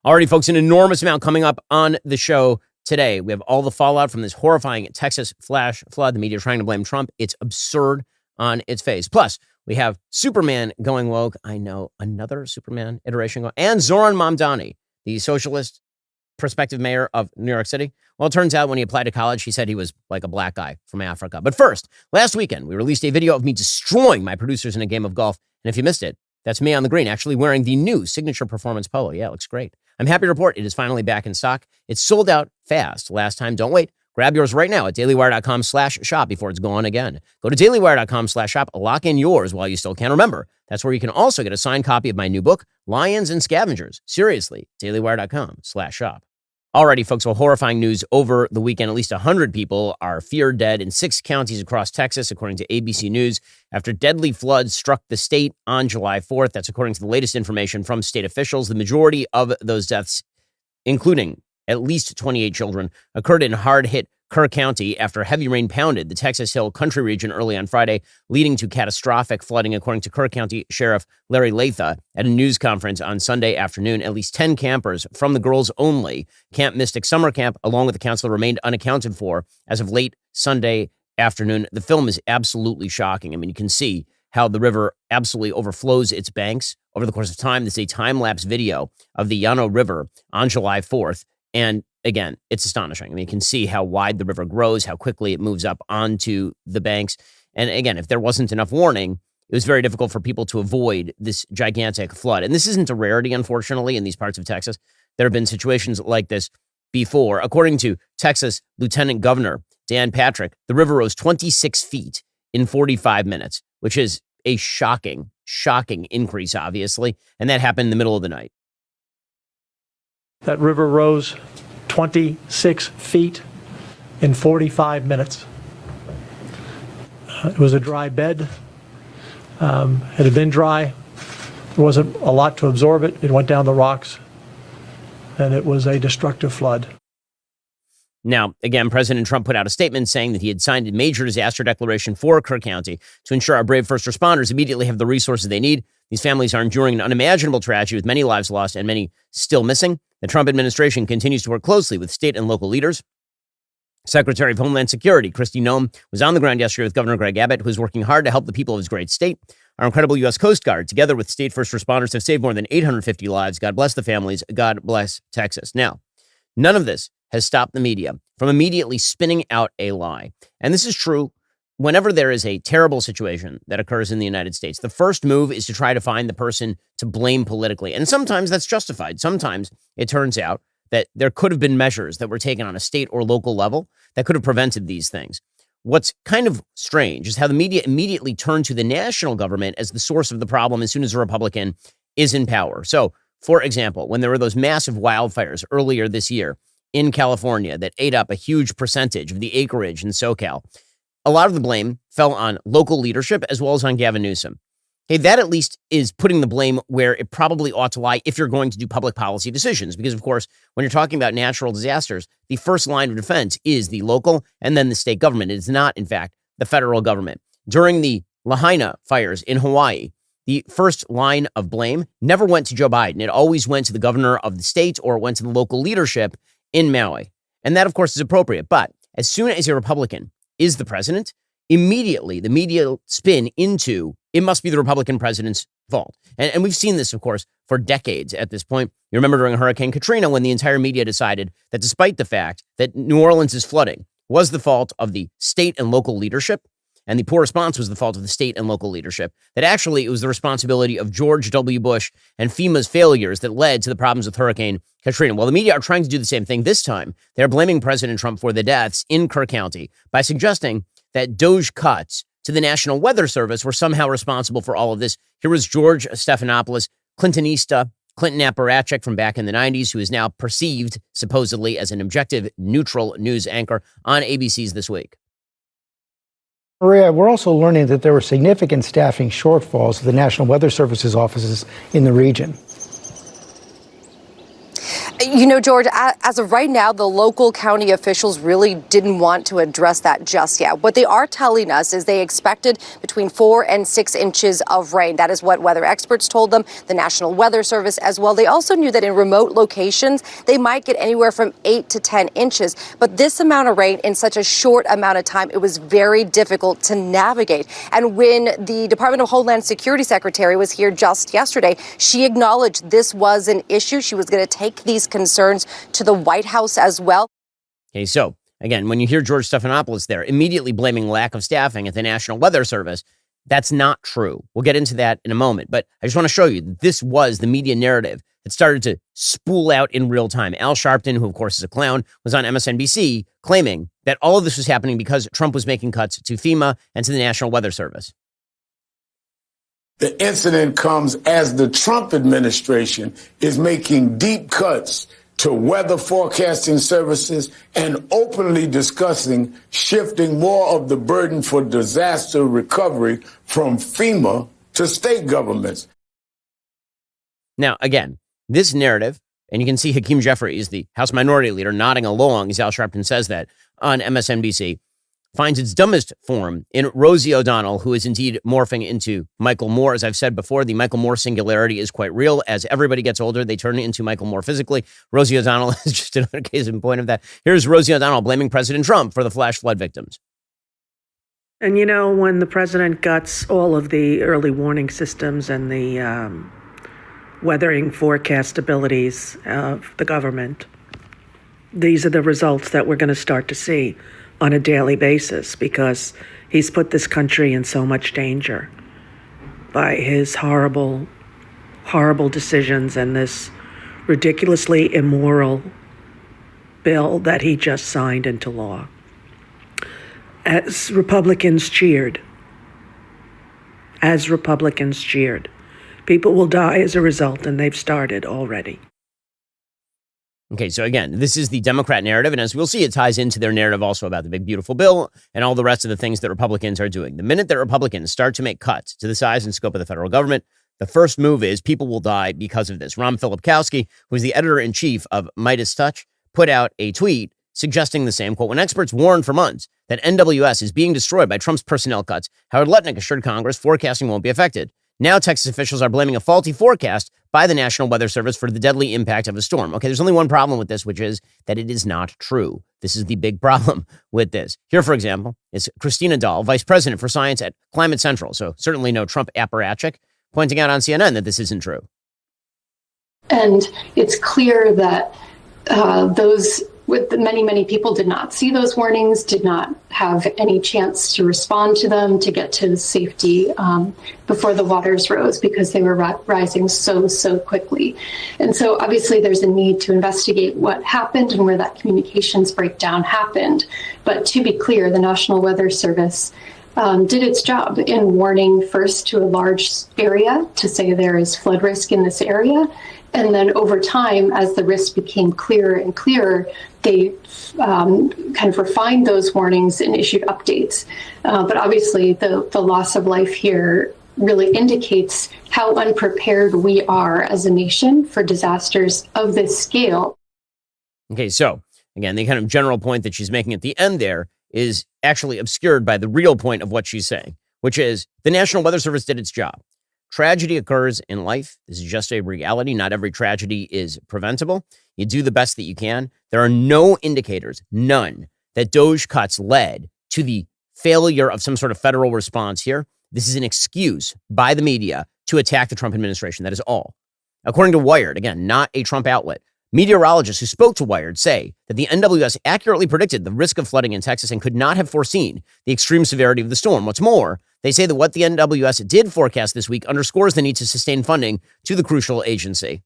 Alrighty, folks, an enormous amount coming up on the show today. We have all the fallout from this horrifying Texas flash flood. The media trying to blame Trump. It's absurd on its face. Plus, we have Superman going woke. I know, another Superman iteration going. And Zohran Mamdani, the socialist prospective mayor of New York City. Well, it turns out when he applied to college, he said he was like a black guy from Africa. But first, last weekend, we released a video of me destroying my producers in a game of golf. And if you missed it, that's me on the green, actually wearing the new signature performance polo. Yeah, it looks great. I'm happy to report it is finally back in stock. It's sold out fast last time. Don't wait. Grab yours right now at dailywire.com/shop before it's gone again. Go to dailywire.com/shop. Lock in yours while you still can. Remember, that's where you can also get a signed copy of my new book, Lions and Scavengers. Seriously, dailywire.com/shop. Alrighty, folks, well, horrifying news over the weekend. At least 100 people are feared dead in 6 counties across Texas, according to ABC News, after deadly floods struck the state on July 4th. That's according to the latest information from state officials. The majority of those deaths, including at least 28 children, occurred in hard-hit Kerr County after heavy rain pounded the Texas Hill Country region early on Friday, leading to catastrophic flooding, according to Kerr County Sheriff Larry Latha at a news conference on Sunday afternoon. At least 10 campers from the Girls Only Camp Mystic Summer Camp, along with the counselor, remained unaccounted for as of late Sunday afternoon. The film is absolutely shocking. I mean, you can see how the river absolutely overflows its banks over the course of time. This is a time-lapse video of the Llano River on July 4th. And again, it's astonishing. I mean, you can see how wide the river grows, how quickly it moves up onto the banks. And again, if there wasn't enough warning, it was very difficult for people to avoid this gigantic flood. And this isn't a rarity, unfortunately, in these parts of Texas. There have been situations like this before. According to Texas Lieutenant Governor Dan Patrick, the river rose 26 feet in 45 minutes, which is a shocking increase, obviously. And that happened in the middle of the night. That river rose 26 feet in 45 minutes. It was a dry bed. It had been dry. There wasn't a lot to absorb it. It went down the rocks, and it was a destructive flood. Now, again, President Trump put out a statement saying that he had signed a major disaster declaration for Kerr County to ensure our brave first responders immediately have the resources they need. These families are enduring an unimaginable tragedy with many lives lost and many still missing. The Trump administration continues to work closely with state and local leaders. Secretary of Homeland Security Kristi Noem was on the ground yesterday with Governor Greg Abbott, who is working hard to help the people of his great state. Our incredible U.S. Coast Guard, together with state first responders, have saved more than 850 lives. God bless the families. God bless Texas. Now, none of this has stopped the media from immediately spinning out a lie. And this is true whenever there is a terrible situation that occurs in the United States. The first move is to try to find the person to blame politically. And sometimes that's justified. Sometimes it turns out that there could have been measures that were taken on a state or local level that could have prevented these things. What's kind of strange is how the media immediately turned to the national government as the source of the problem as soon as a Republican is in power. So, for example, when there were those massive wildfires earlier this year in California that ate up a huge percentage of the acreage in SoCal, a lot of the blame fell on local leadership as well as on Gavin Newsom. Hey, that at least is putting the blame where it probably ought to lie if you're going to do public policy decisions. Because, of course, when you're talking about natural disasters, the first line of defense is the local and then the state government. It is not, in fact, the federal government. During the Lahaina fires in Hawaii, the first line of blame never went to Joe Biden. It always went to the governor of the state or it went to the local leadership in Maui. And that, of course, is appropriate. But as soon as a Republican is the president, immediately the media spin into it must be the Republican president's fault. And we've seen this, of course, for decades at this point. You remember during Hurricane Katrina when the entire media decided that despite the fact that New Orleans' flooding was the fault of the state and local leadership, and the poor response was the fault of the state and local leadership, that actually it was the responsibility of George W. Bush and FEMA's failures that led to the problems with Hurricane Katrina. Well, the media are trying to do the same thing this time. They're blaming President Trump for the deaths in Kerr County by suggesting that DOJ cuts to the National Weather Service were somehow responsible for all of this. Here was George Stephanopoulos, Clintonista, Clinton apparatchik from back in the 90s, who is now perceived, supposedly, as an objective, neutral news anchor on ABC's This Week. Maria, we're also learning that there were significant staffing shortfalls of the National Weather Service's offices in the region. You know, George, as of right now, the local county officials really didn't want to address that just yet. What they are telling us is they expected between 4 and 6 inches of rain. That is what weather experts told them, the National Weather Service as well. They also knew that in remote locations, they might get anywhere from 8 to 10 inches. But this amount of rain in such a short amount of time, it was very difficult to navigate. And when the Department of Homeland Security Secretary was here just yesterday, she acknowledged this was an issue. She was going to take these concerns to the White House as well. Okay, so again, when you hear George Stephanopoulos there, immediately blaming lack of staffing at the National Weather Service, that's not true. We'll get into that in a moment, but I just want to show you that this was the media narrative that started to spool out in real time. Al Sharpton, who of course is a clown, was on MSNBC claiming that all of this was happening because Trump was making cuts to FEMA and to the National Weather Service. The incident comes as the Trump administration is making deep cuts to weather forecasting services and openly discussing shifting more of the burden for disaster recovery from FEMA to state governments. Now, again, this narrative, and you can see Hakeem Jeffries, the House Minority Leader, nodding along as Al Sharpton says that on MSNBC, finds its dumbest form in Rosie O'Donnell, who is indeed morphing into Michael Moore. As I've said before, the Michael Moore singularity is quite real. As everybody gets older, they turn into Michael Moore physically. Rosie O'Donnell is just another case in point of that. Here's Rosie O'Donnell blaming President Trump for the flash flood victims. And, you know, when the president guts all of the early warning systems and the weathering forecast abilities of the government, these are the results that we're going to start to see on a daily basis, because he's put this country in so much danger by his horrible, horrible decisions and this ridiculously immoral bill that he just signed into law. As Republicans cheered, people will die as a result, and they've started already. Okay, so again, this is the Democrat narrative, and as we'll see, it ties into their narrative also about the big, beautiful bill and all the rest of the things that Republicans are doing. The minute that Republicans start to make cuts to the size and scope of the federal government, the first move is people will die because of this. Ron Filipkowski, who is the editor-in-chief of Midas Touch, put out a tweet suggesting the same, quote, when experts warned for months that NWS is being destroyed by Trump's personnel cuts, Howard Lutnick assured Congress forecasting won't be affected. Now Texas officials are blaming a faulty forecast by the National Weather Service for the deadly impact of a storm. Okay, there's only one problem with this, which is that it is not true. This is the big problem with this. Here, for example, is Kristina Dahl, vice president for science at Climate Central, so certainly no Trump apparatchik, pointing out on CNN that this isn't true. And it's clear that those with many people did not see those warnings, did not have any chance to respond to them, to get to safety before the waters rose, because they were rising so quickly. And so obviously there's a need to investigate what happened and where that communications breakdown happened. But to be clear, the National Weather Service did its job in warning first to a large area to say there is flood risk in this area. And then over time, as the risk became clearer and clearer, they kind of refined those warnings and issued updates. But obviously, the loss of life here really indicates how unprepared we are as a nation for disasters of this scale. Okay, so again, the kind of general point that she's making at the end there is actually obscured by the real point of what she's saying, which is the National Weather Service did its job. Tragedy occurs in life. This is just a reality. Not every tragedy is preventable. You do the best that you can. There are no indicators, none, that DOGE cuts led to the failure of some sort of federal response here. This is an excuse by the media to attack the Trump administration. That is all. According to Wired, again, not a Trump outlet, meteorologists who spoke to Wired say that the NWS accurately predicted the risk of flooding in Texas and could not have foreseen the extreme severity of the storm. What's more, they say that what the NWS did forecast this week underscores the need to sustain funding to the crucial agency.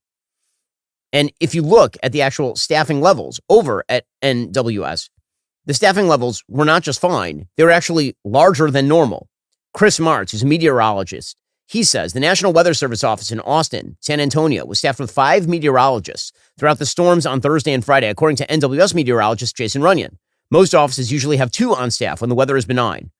And if you look at the actual staffing levels over at NWS, the staffing levels were not just fine, they were actually larger than normal. Chris Martz, who's a meteorologist, he says the National Weather Service office in Austin, San Antonio, was staffed with 5 meteorologists throughout the storms on Thursday and Friday, according to NWS meteorologist Jason Runyon. Most offices usually have 2 on staff when the weather is benign.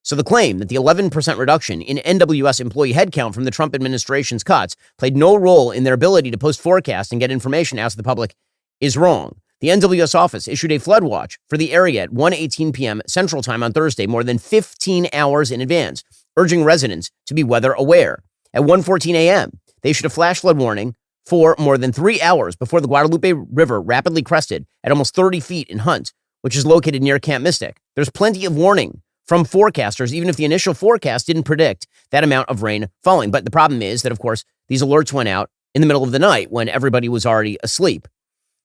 So the claim that the 11% reduction in NWS employee headcount from the Trump administration's cuts played no role in their ability to post forecasts and get information out to the public is wrong. The NWS office issued a flood watch for the area at 1:18 p.m. Central Time on Thursday, more than 15 hours in advance, urging residents to be weather aware. At 1:14 a.m., they issued a flash flood warning for more than 3 hours before the Guadalupe River rapidly crested at almost 30 feet in Hunt, which is located near Camp Mystic. There's plenty of warning from forecasters, even if the initial forecast didn't predict that amount of rain falling. But the problem is that, of course, these alerts went out in the middle of the night when everybody was already asleep.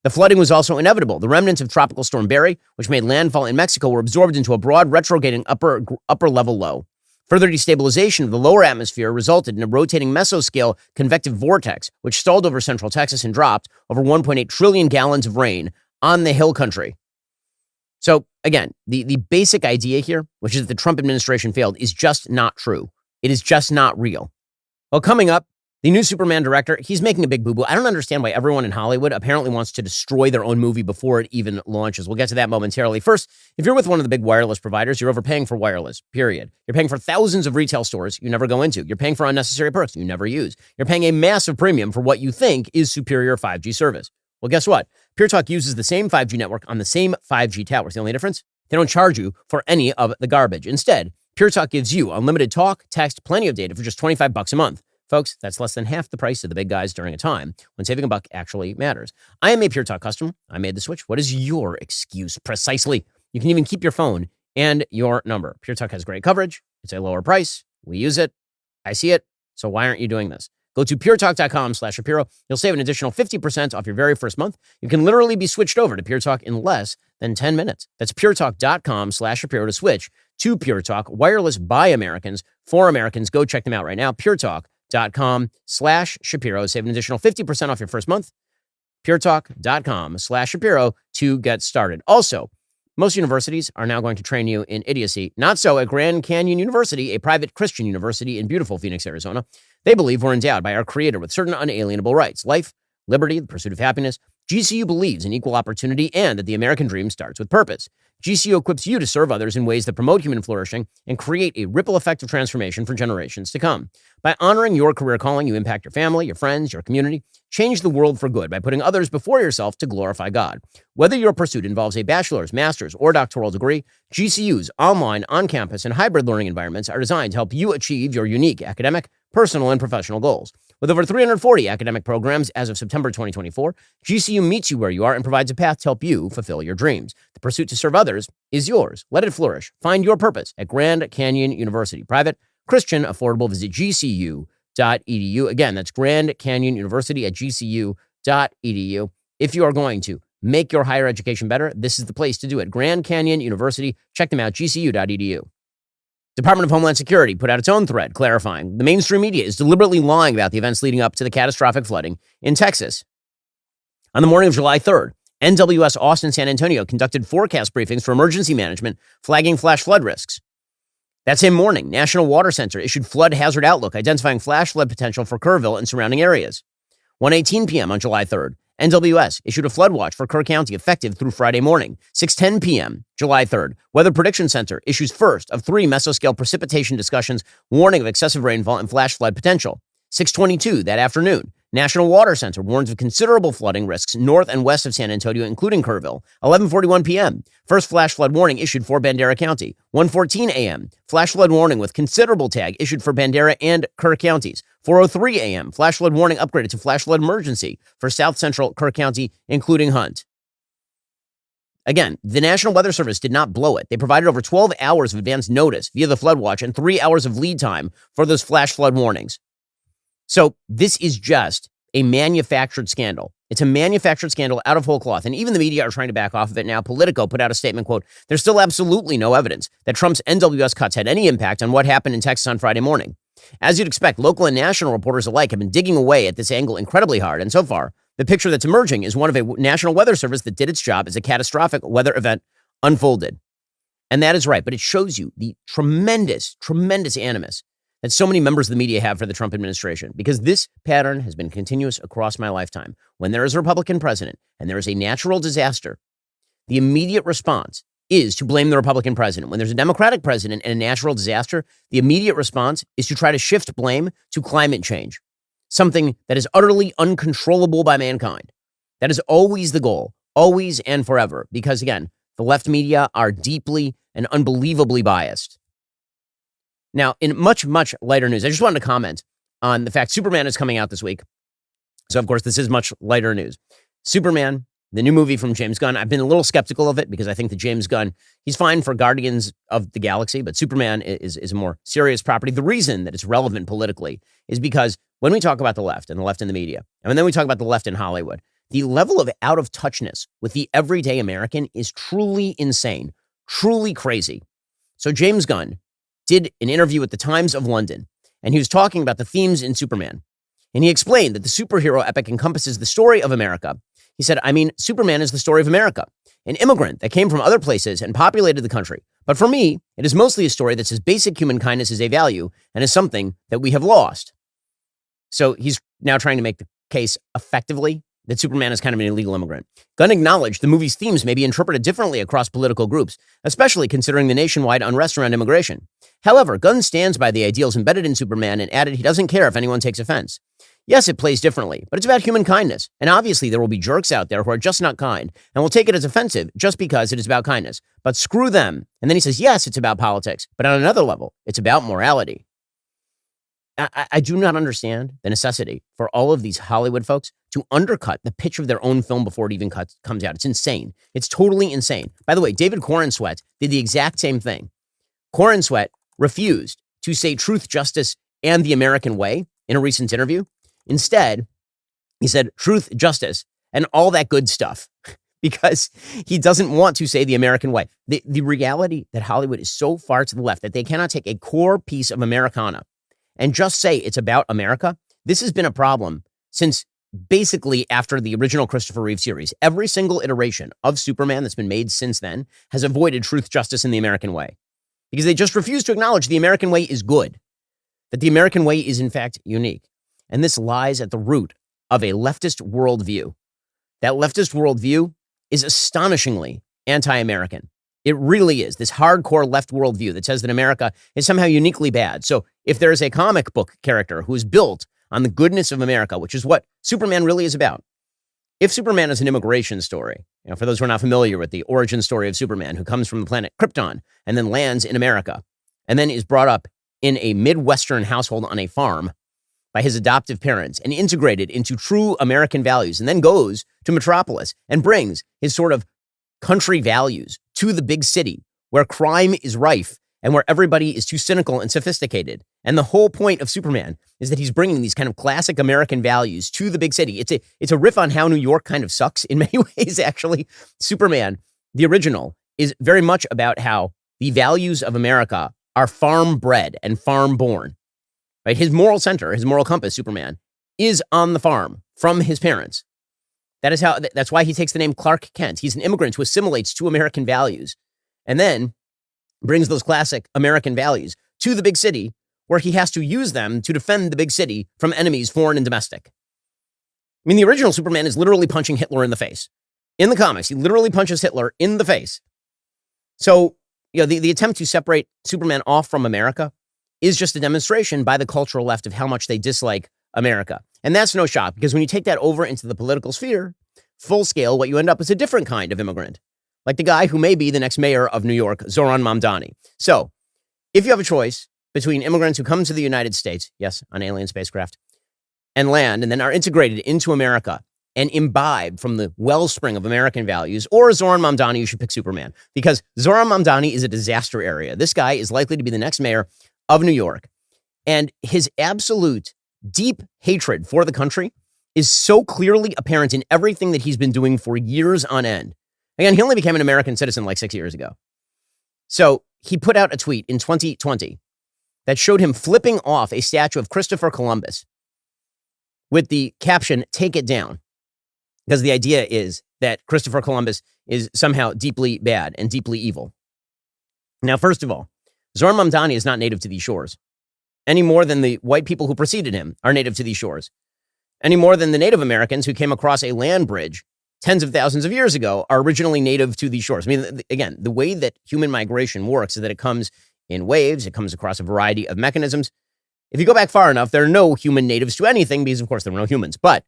The flooding was also inevitable. The remnants of Tropical Storm Barry, which made landfall in Mexico, were absorbed into a broad retrograding upper level low. Further destabilization of the lower atmosphere resulted in a rotating mesoscale convective vortex, which stalled over central Texas and dropped over 1.8 trillion gallons of rain on the hill country. So again, the basic idea here, which is that the Trump administration failed, is just not true. It is just not real. Well, coming up, the new Superman director, he's making a big boo-boo. I don't understand why everyone in Hollywood apparently wants to destroy their own movie before it even launches. We'll get to that momentarily. First, if you're with one of the big wireless providers, you're overpaying for wireless, period. You're paying for thousands of retail stores you never go into. You're paying for unnecessary perks you never use. You're paying a massive premium for what you think is superior 5G service. Well, guess what? Pure Talk uses the same 5G network on the same 5G towers. The only difference? They don't charge you for any of the garbage. Instead, Pure Talk gives you unlimited talk, text, plenty of data for just $25 a month. Folks, that's less than half the price of the big guys during a time when saving a buck actually matters. I am a Pure Talk customer. I made the switch. What is your excuse precisely? You can even keep your phone and your number. Pure Talk has great coverage. It's a lower price. We use it. I see it. So why aren't you doing this? Go to puretalk.com/Shapiro. You'll save an additional 50% off your very first month. You can literally be switched over to Pure Talk in less than 10 minutes. That's puretalk.com/Shapiro to switch to Pure Talk. Wireless by Americans for Americans. Go check them out right now. puretalk.com/Shapiro. Save an additional 50% off your first month. puretalk.com/Shapiro to get started. Also, most universities are now going to train you in idiocy. Not so at Grand Canyon University, a private Christian university in beautiful Phoenix, Arizona. They believe we're endowed by our Creator with certain unalienable rights: life, liberty, the pursuit of happiness. GCU believes in equal opportunity and that the American dream starts with purpose. GCU equips you to serve others in ways that promote human flourishing and create a ripple effect of transformation for generations to come. By honoring your career calling, you impact your family, your friends, your community. Change the world for good by putting others before yourself to glorify God. Whether your pursuit involves a bachelor's, master's, or doctoral degree, GCU's online, on-campus, and hybrid learning environments are designed to help you achieve your unique academic, personal, and professional goals. With over 340 academic programs as of September 2024, GCU meets you where you are and provides a path to help you fulfill your dreams. The pursuit to serve others is yours. Let it flourish. Find your purpose at Grand Canyon University. Private, Christian, affordable. Visit gcu.edu. Again, that's Grand Canyon University at gcu.edu. If you are going to make your higher education better, this is the place to do it. Grand Canyon University. Check them out, gcu.edu. Department of Homeland Security put out its own thread clarifying the mainstream media is deliberately lying about the events leading up to the catastrophic flooding in Texas. On the morning of July 3rd, NWS Austin San Antonio conducted forecast briefings for emergency management, flagging flash flood risks. That same morning, National Water Center issued flood hazard outlook, identifying flash flood potential for Kerrville and surrounding areas. 1:18 p.m. on July 3rd, NWS issued a flood watch for Kerr County effective through Friday morning. 6:10 p.m., July 3rd, Weather Prediction Center issues first of 3 mesoscale precipitation discussions warning of excessive rainfall and flash flood potential. 6:22 that afternoon, National Water Center warns of considerable flooding risks north and west of San Antonio, including Kerrville. 11:41 p.m., first flash flood warning issued for Bandera County. 1:14 a.m., flash flood warning with considerable tag issued for Bandera and Kerr counties. 4:03 a.m., flash flood warning upgraded to flash flood emergency for south central Kerr County, including Hunt. Again, the National Weather Service did not blow it. They provided over 12 hours of advance notice via the flood watch and 3 hours of lead time for those flash flood warnings. So this is just a manufactured scandal. It's a manufactured scandal out of whole cloth. And even the media are trying to back off of it now. Politico put out a statement, quote, "There's still absolutely no evidence that Trump's NWS cuts had any impact on what happened in Texas on Friday morning. As you'd expect, local and national reporters alike have been digging away at this angle incredibly hard. And so far, the picture that's emerging is one of a National Weather Service that did its job as a catastrophic weather event unfolded." And that is right. But it shows you the tremendous, tremendous animus that so many members of the media have for the Trump administration, because this pattern has been continuous across my lifetime. When there is a Republican president and there is a natural disaster, the immediate response is to blame the Republican president. When there's a Democratic president and a natural disaster, the immediate response is to try to shift blame to climate change, something that is utterly uncontrollable by mankind. That is always the goal, always and forever, because again, the left media are deeply and unbelievably biased. Now, in much, much lighter news, I just wanted to comment on the fact Superman is coming out this week. So, of course, this is much lighter news. Superman, the new movie from James Gunn, I've been a little skeptical of it because I think that James Gunn, he's fine for Guardians of the Galaxy, but Superman is a more serious property. The reason that it's relevant politically is because when we talk about the left and the left in the media, and then we talk about the left in Hollywood, the level of out of touchness with the everyday American is truly insane, truly crazy. So James Gunn did an interview with the Times of London, and he was talking about the themes in Superman. And he explained that the superhero epic encompasses the story of America. He said, Superman is the story of America, an immigrant that came from other places and populated the country. But for me, it is mostly a story that says basic human kindness is a value and is something that we have lost. So he's now trying to make the case effectively that Superman is kind of an illegal immigrant. Gunn acknowledged the movie's themes may be interpreted differently across political groups, especially considering the nationwide unrest around immigration. However, Gunn stands by the ideals embedded in Superman and added he doesn't care if anyone takes offense. Yes, it plays differently, but it's about human kindness. And obviously there will be jerks out there who are just not kind and will take it as offensive just because it is about kindness. But screw them. And then he says, yes, it's about politics, but on another level, it's about morality. I do not understand the necessity for all of these Hollywood folks to undercut the pitch of their own film before it even comes out. It's insane. It's totally insane. By the way, David Corenswet did the exact same thing. Corenswet refused to say truth, justice, and the American way in a recent interview. Instead, he said truth, justice, and all that good stuff because he doesn't want to say the American way. The reality that Hollywood is so far to the left that they cannot take a core piece of Americana and just say it's about America. This has been a problem since basically after the original Christopher Reeve series. Every single iteration of Superman that's been made since then has avoided truth, justice, and the American way because they just refuse to acknowledge the American way is good, that the American way is in fact unique. And this lies at the root of a leftist worldview. That leftist worldview is astonishingly anti-American. It really is. This hardcore left worldview that says that America is somehow uniquely bad. So if there is a comic book character who is built on the goodness of America, which is what Superman really is about, if Superman is an immigration story, for those who are not familiar with the origin story of Superman, who comes from the planet Krypton and then lands in America and then is brought up in a Midwestern household on a farm by his adoptive parents and integrated into true American values and then goes to Metropolis and brings his sort of country values to the big city where crime is rife and where everybody is too cynical and sophisticated. And the whole point of Superman is that he's bringing these kind of classic American values to the big city. It's a riff on how New York kind of sucks in many ways, actually. Superman, the original, is very much about how the values of America are farm bred and farm born. Right? His moral center, his moral compass, Superman, is on the farm from his parents. That's why he takes the name Clark Kent. He's an immigrant who assimilates to American values and then brings those classic American values to the big city where he has to use them to defend the big city from enemies, foreign and domestic. I mean, the original Superman is literally punching Hitler in the face. In the comics, he literally punches Hitler in the face. So, the attempt to separate Superman off from America is just a demonstration by the cultural left of how much they dislike America. And that's no shock, because when you take that over into the political sphere, full scale, what you end up is a different kind of immigrant, like the guy who may be the next mayor of New York, Zohran Mamdani. So if you have a choice between immigrants who come to the United States, yes, on alien spacecraft, and land, and then are integrated into America and imbibe from the wellspring of American values, or Zohran Mamdani, you should pick Superman, because Zohran Mamdani is a disaster area. This guy is likely to be the next mayor of New York. And his absolute deep hatred for the country is so clearly apparent in everything that he's been doing for years on end. Again, he only became an American citizen like 6 years ago. So he put out a tweet in 2020 that showed him flipping off a statue of Christopher Columbus with the caption, "Take it down." Because the idea is that Christopher Columbus is somehow deeply bad and deeply evil. Now, first of all, Zohran Mamdani is not native to these shores, any more than the white people who preceded him are native to these shores, any more than the Native Americans who came across a land bridge tens of thousands of years ago are originally native to these shores. I mean, again, the way that human migration works is that it comes in waves. It comes across a variety of mechanisms. If you go back far enough, there are no human natives to anything because, of course, there were no humans. But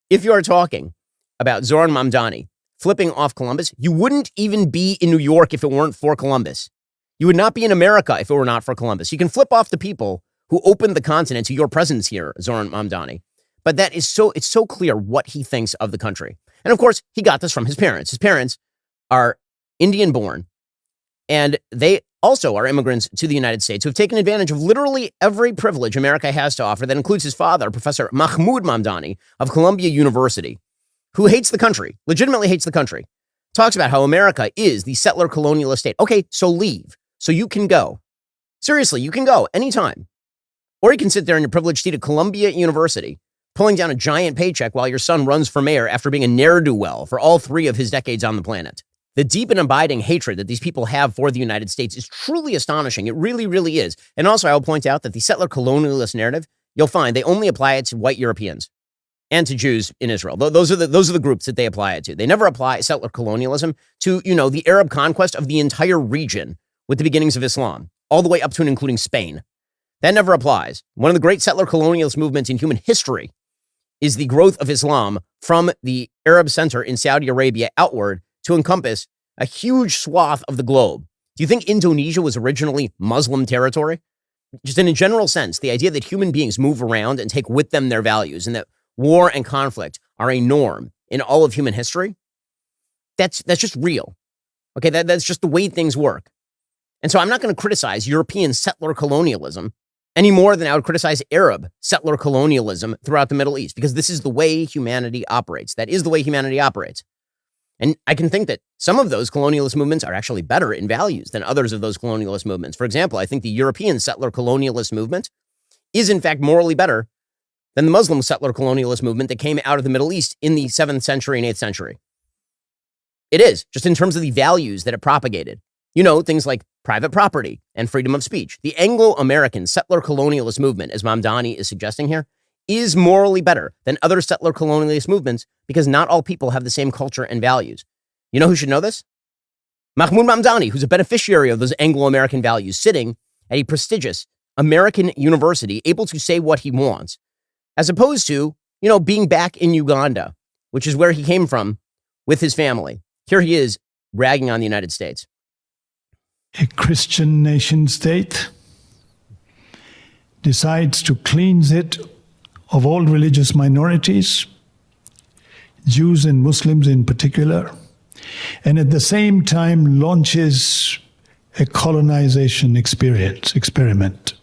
if you are talking about Zohran Mamdani flipping off Columbus, you wouldn't even be in New York if it weren't for Columbus. You would not be in America if it were not for Columbus. You can flip off the people who opened the continent to your presence here, Zohran Mamdani. But it's so clear what he thinks of the country. And of course, he got this from his parents. His parents are Indian born, and they also are immigrants to the United States who have taken advantage of literally every privilege America has to offer. That includes his father, Professor Mahmoud Mamdani of Columbia University, who hates the country, legitimately hates the country, talks about how America is the settler colonialist state. Okay, so leave. So you can go. Seriously, you can go anytime. Or you can sit there in your privileged seat at Columbia University, pulling down a giant paycheck while your son runs for mayor after being a ne'er-do-well for all 3 of his decades on the planet. The deep and abiding hatred that these people have for the United States is truly astonishing. It really, really is. And also, I will point out that the settler colonialist narrative, you'll find they only apply it to white Europeans and to Jews in Israel. Those are the groups that they apply it to. They never apply settler colonialism to, the Arab conquest of the entire region with the beginnings of Islam, all the way up to and including Spain. That never applies. One of the great settler colonialist movements in human history is the growth of Islam from the Arab center in Saudi Arabia outward to encompass a huge swath of the globe. Do you think Indonesia was originally Muslim territory? Just in a general sense, the idea that human beings move around and take with them their values and that war and conflict are a norm in all of human history, that's just real. Okay, that's just the way things work. And so I'm not going to criticize European settler colonialism any more than I would criticize Arab settler colonialism throughout the Middle East, because this is the way humanity operates. That is the way humanity operates. And I can think that some of those colonialist movements are actually better in values than others of those colonialist movements. For example, I think the European settler colonialist movement is in fact morally better than the Muslim settler colonialist movement that came out of the Middle East in the 7th century and 8th century. It is, just in terms of the values that it propagated. Things like private property and freedom of speech. The Anglo-American settler colonialist movement, as Mamdani is suggesting here, is morally better than other settler colonialist movements because not all people have the same culture and values. You know who should know this? Mahmoud Mamdani, who's a beneficiary of those Anglo-American values, sitting at a prestigious American university, able to say what he wants, as opposed to, being back in Uganda, which is where he came from with his family. Here he is ragging on the United States. A Christian nation state decides to cleanse it of all religious minorities, Jews and Muslims in particular, and at the same time launches a colonization experiment,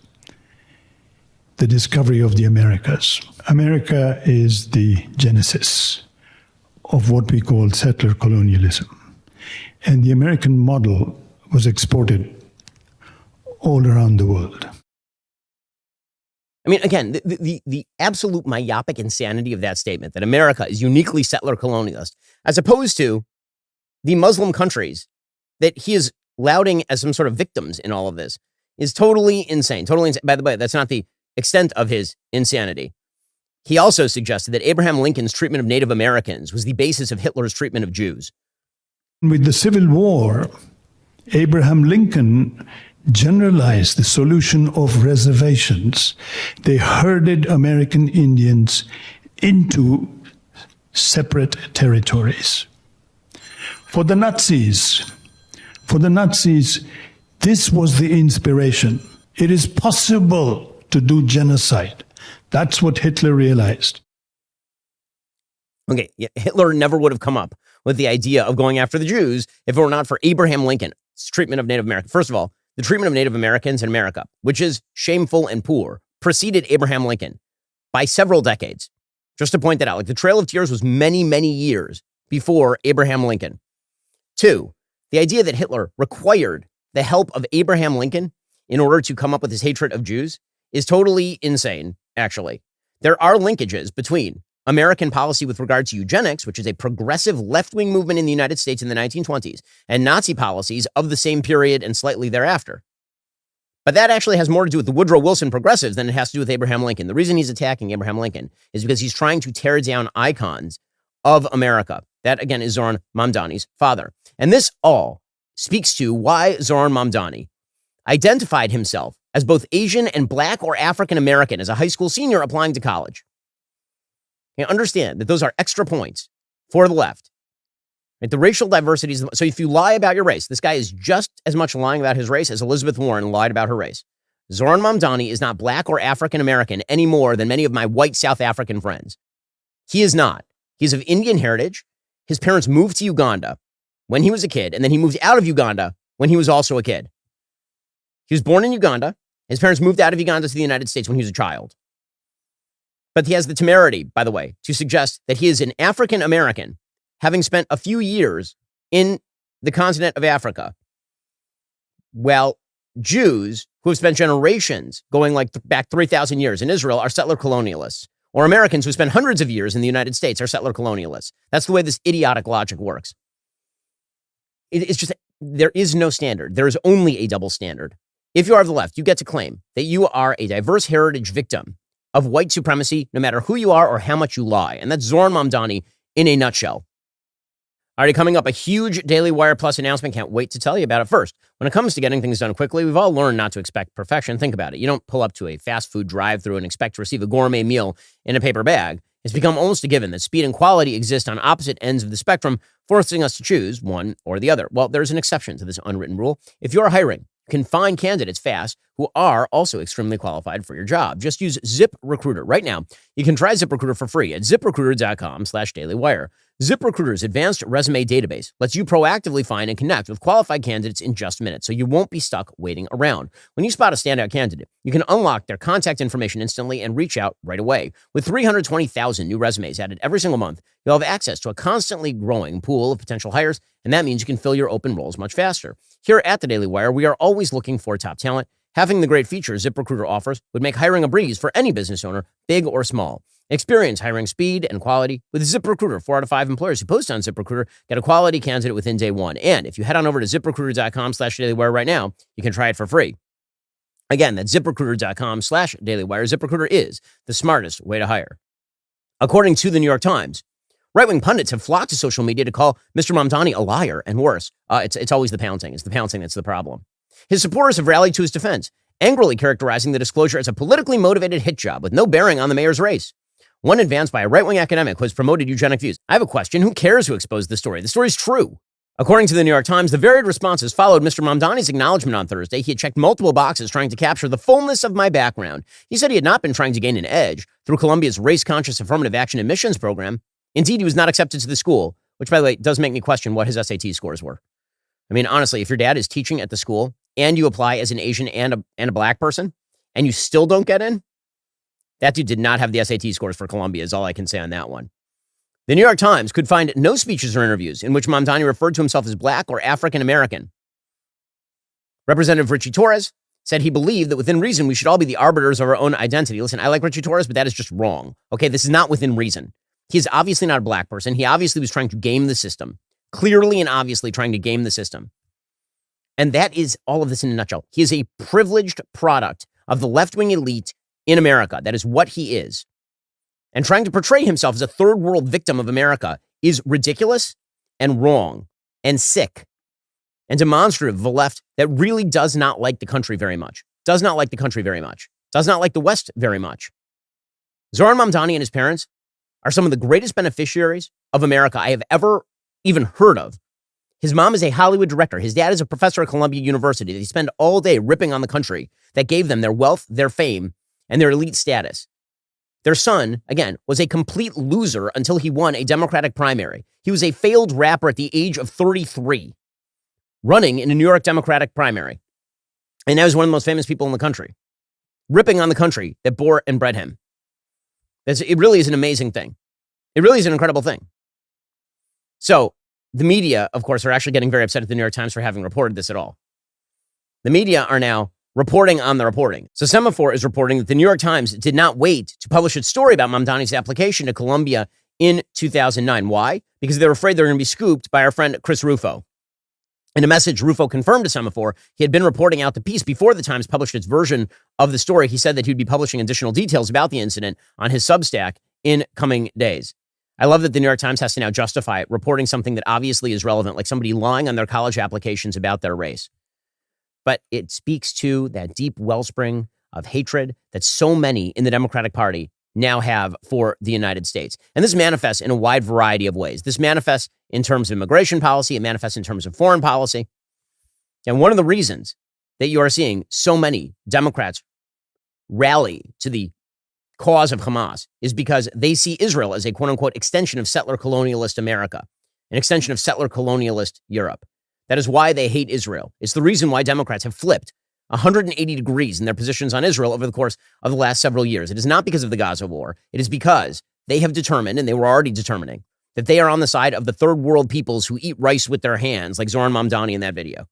the discovery of the Americas. America is the genesis of what we call settler colonialism. And the American model was exported all around the world. I mean, again, the absolute myopic insanity of that statement, that America is uniquely settler colonialist, as opposed to the Muslim countries that he is lauding as some sort of victims in all of this, is totally insane. Totally insane. By the way, that's not the extent of his insanity. He also suggested that Abraham Lincoln's treatment of Native Americans was the basis of Hitler's treatment of Jews. With the Civil War, Abraham Lincoln generalized the solution of reservations. They herded American Indians into separate territories. For the Nazis, this was the inspiration. It is possible to do genocide. That's what Hitler realized. Okay, Hitler never would have come up with the idea of going after the Jews if it were not for Abraham Lincoln's treatment of Native Americans. First of all, the treatment of Native Americans in America, which is shameful and poor, preceded Abraham Lincoln by several decades. Just to point that out, the Trail of Tears was many, many years before Abraham Lincoln. 2, the idea that Hitler required the help of Abraham Lincoln in order to come up with his hatred of Jews is totally insane, actually. There are linkages between American policy with regard to eugenics, which is a progressive left-wing movement in the United States in the 1920s, and Nazi policies of the same period and slightly thereafter. But that actually has more to do with the Woodrow Wilson progressives than it has to do with Abraham Lincoln. The reason he's attacking Abraham Lincoln is because he's trying to tear down icons of America. That, again, is Zohran Mamdani's father. And this all speaks to why Zohran Mamdani identified himself as both Asian and Black or African American as a high school senior applying to college. You understand that those are extra points for the left. Right? The racial diversity is, so if you lie about your race, this guy is just as much lying about his race as Elizabeth Warren lied about her race. Zohran Mamdani is not black or African American any more than many of my white South African friends. He is not. He's of Indian heritage. His parents moved to Uganda when he was a kid, and then he moved out of Uganda when he was also a kid. He was born in Uganda. His parents moved out of Uganda to the United States when he was a child. But he has the temerity, by the way, to suggest that he is an African American, having spent a few years in the continent of Africa. Well, Jews who have spent generations going like back 3,000 years in Israel are settler colonialists, or Americans who spent hundreds of years in the United States are settler colonialists. That's the way this idiotic logic works. It's just, there is no standard. There is only a double standard. If you are of the left, you get to claim that you are a diverse heritage victim of white supremacy, no matter who you are or how much you lie. And that's Zohran Mamdani in a nutshell. Already coming up, a huge Daily Wire Plus announcement. Can't wait to tell you about it. First, when it comes to getting things done quickly, we've all learned not to expect perfection. Think about it. You don't pull up to a fast food drive-thru and expect to receive a gourmet meal in a paper bag. It's become almost a given that speed and quality exist on opposite ends of the spectrum, forcing us to choose one or the other. Well, there's an exception to this unwritten rule. If you're hiring, you can find candidates fast who are also extremely qualified for your job. Just use ZipRecruiter. Right now, you can try ZipRecruiter for free at ZipRecruiter.com/dailywire. ZipRecruiter's advanced resume database lets you proactively find and connect with qualified candidates in just minutes, so you won't be stuck waiting around. When you spot a standout candidate, you can unlock their contact information instantly and reach out right away. With 320,000 new resumes added every single month, you'll have access to a constantly growing pool of potential hires, and that means you can fill your open roles much faster. Here at the Daily Wire, we are always looking for top talent. Having the great features ZipRecruiter offers would make hiring a breeze for any business owner, big or small. Experience hiring speed and quality with ZipRecruiter. 4 out of 5 employers who post on ZipRecruiter get a quality candidate within day one. And if you head on over to ZipRecruiter.com/dailywire right now, you can try it for free. Again, that's ZipRecruiter.com/dailywire. ZipRecruiter is the smartest way to hire. According to the New York Times, right-wing pundits have flocked to social media to call Mr. Mamdani a liar and worse. It's always the pouncing. It's the pouncing that's the problem. His supporters have rallied to his defense, angrily characterizing the disclosure as a politically motivated hit job with no bearing on the mayor's race. One advanced by a right-wing academic who has promoted eugenic views. I have a question. Who cares who exposed the story? The story's true. According to the New York Times, the varied responses followed Mr. Mamdani's acknowledgement on Thursday. He had checked multiple boxes trying to capture the fullness of my background. He said he had not been trying to gain an edge through Columbia's race-conscious affirmative action admissions program. Indeed, he was not accepted to the school, which, by the way, does make me question what his SAT scores were. I mean, honestly, if your dad is teaching at the school and you apply as an Asian and a black person and you still don't get in, that dude did not have the SAT scores for Columbia is all I can say on that one. The New York Times could find no speeches or interviews in which Mamdani referred to himself as black or African American. Representative Richie Torres said he believed that within reason we should all be the arbiters of our own identity. Listen, I like Richie Torres, but that is just wrong. Okay, this is not within reason. He is obviously not a black person. He obviously was trying to game the system. Clearly and obviously trying to game the system. And that is all of this in a nutshell. He is a privileged product of the left-wing elite in America. That is what he is. And trying to portray himself as a third world victim of America is ridiculous and wrong and sick and demonstrative of a left that really does not like the country very much. Does not like the country very much. Does not like the West very much. Zohran Mamdani and his parents are some of the greatest beneficiaries of America I have ever even heard of. His mom is a Hollywood director. His dad is a professor at Columbia University. They spend all day ripping on the country that gave them their wealth, their fame, and their elite status. Their son, again, was a complete loser until he won a Democratic primary. He was a failed rapper at the age of 33, running in a New York Democratic primary. And now he's one of the most famous people in the country, ripping on the country that bore and bred him. It really is an amazing thing. It really is an incredible thing. So the media, of course, are actually getting very upset at the New York Times for having reported this at all. The media are now reporting on the reporting. So Semaphore is reporting that the New York Times did not wait to publish its story about Mamdani's application to Columbia in 2009. Why? Because they were afraid they were going to be scooped by our friend Chris Rufo. In a message Rufo confirmed to Semaphore, he had been reporting out the piece before the Times published its version of the story. He said that he'd be publishing additional details about the incident on his Substack in coming days. I love that the New York Times has to now justify it, reporting something that obviously is relevant, like somebody lying on their college applications about their race. But it speaks to that deep wellspring of hatred that so many in the Democratic Party now have for the United States. And this manifests in a wide variety of ways. This manifests in terms of immigration policy. It manifests in terms of foreign policy. And one of the reasons that you are seeing so many Democrats rally to the cause of Hamas is because they see Israel as a quote unquote extension of settler colonialist America, an extension of settler colonialist Europe. That is why they hate Israel. It's the reason why Democrats have flipped 180 degrees in their positions on Israel over the course of the last several years. It is not because of the Gaza war. It is because they have determined, and they were already determining, that they are on the side of the third world peoples who eat rice with their hands, like Zohran Mamdani in that video,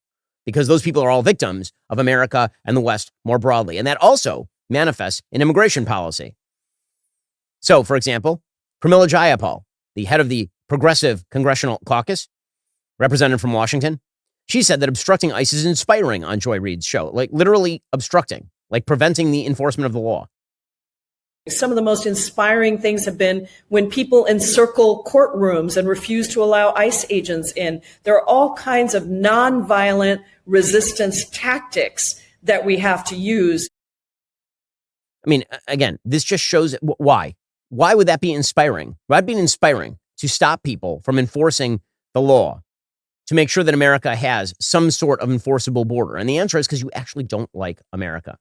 because those people are all victims of America and the West more broadly. And that also manifests in immigration policy. So, for example, Pramila Jayapal, the head of the Progressive Congressional Caucus, representative from Washington, she said that obstructing ICE is inspiring on Joy Reid's show, like literally obstructing, like preventing the enforcement of the law. Some of the most inspiring things have been when people encircle courtrooms and refuse to allow ICE agents in. There are all kinds of nonviolent resistance tactics that we have to use. I mean, again, this just shows why. Why would that be inspiring? Why would it be inspiring to stop people from enforcing the law, to make sure that America has some sort of enforceable border? And the answer is because you actually don't like America.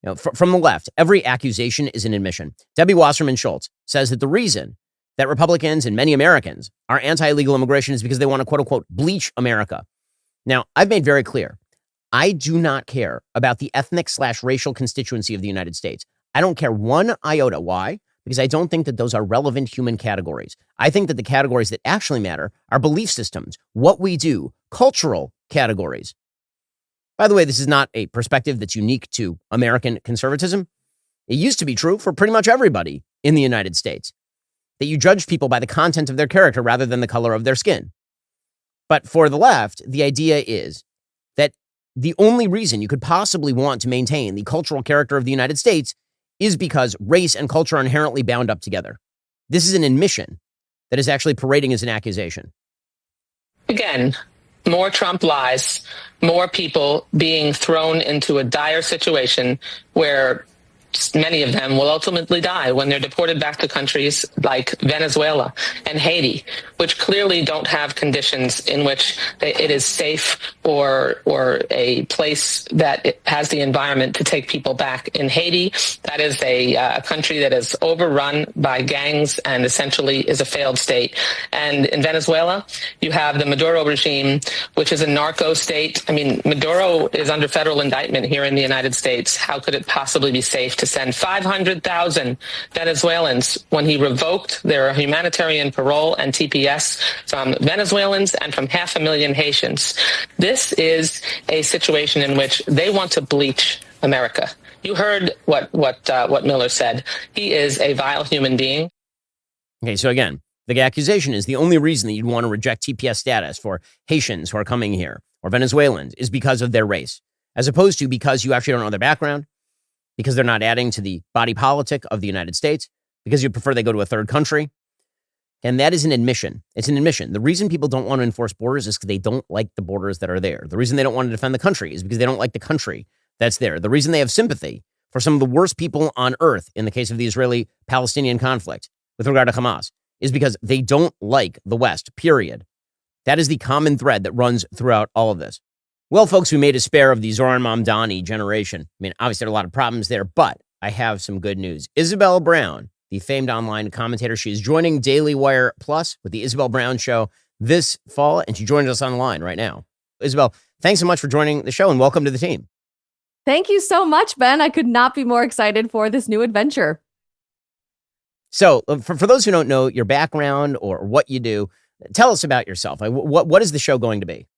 You know, from the left, every accusation is an admission. Debbie Wasserman Schultz says that the reason that Republicans and many Americans are anti-illegal immigration is because they want to, quote unquote, bleach America. Now, I've made very clear, I do not care about the ethnic/racial constituency of the United States. I don't care one iota. Why? Because I don't think that those are relevant human categories. I think that the categories that actually matter are belief systems, what we do, cultural categories. By the way, this is not a perspective that's unique to American conservatism. It used to be true for pretty much everybody in the United States, that you judge people by the content of their character rather than the color of their skin. But for the left, the idea is that the only reason you could possibly want to maintain the cultural character of the United States is because race and culture are inherently bound up together. This is an admission that is actually parading as an accusation. Again, more Trump lies, more people being thrown into a dire situation where many of them will ultimately die when they're deported back to countries like Venezuela and Haiti, which clearly don't have conditions in which it is safe or a place that it has the environment to take people back. In Haiti, that is a country that is overrun by gangs and essentially is a failed state. And in Venezuela, you have the Maduro regime, which is a narco state. I mean, Maduro is under federal indictment here in the United States. How could it possibly be safe to send 500,000 Venezuelans when he revoked their humanitarian parole and TPS from Venezuelans and from 500,000 Haitians? This is a situation in which they want to bleach America. You heard what Miller said. He is a vile human being. Okay, so again, the accusation is the only reason that you'd want to reject TPS status for Haitians who are coming here or Venezuelans is because of their race, as opposed to because you actually don't know their background, because they're not adding to the body politic of the United States, because you prefer they go to a third country. And that is an admission. It's an admission. The reason people don't want to enforce borders is because they don't like the borders that are there. The reason they don't want to defend the country is because they don't like the country that's there. The reason they have sympathy for some of the worst people on earth in the case of the Israeli-Palestinian conflict with regard to Hamas is because they don't like the West, period. That is the common thread that runs throughout all of this. Well, folks, we made a spare of the Zohran Mamdani generation. I mean, obviously, there are a lot of problems there, but I have some good news. Isabel Brown, the famed online commentator, she is joining Daily Wire Plus with the Isabel Brown Show this fall, and she joins us online right now. Isabel, thanks so much for joining the show, and welcome to the team. Thank you so much, Ben. I could not be more excited for this new adventure. So, for those who don't know your background or what you do, tell us about yourself. What is the show going to be?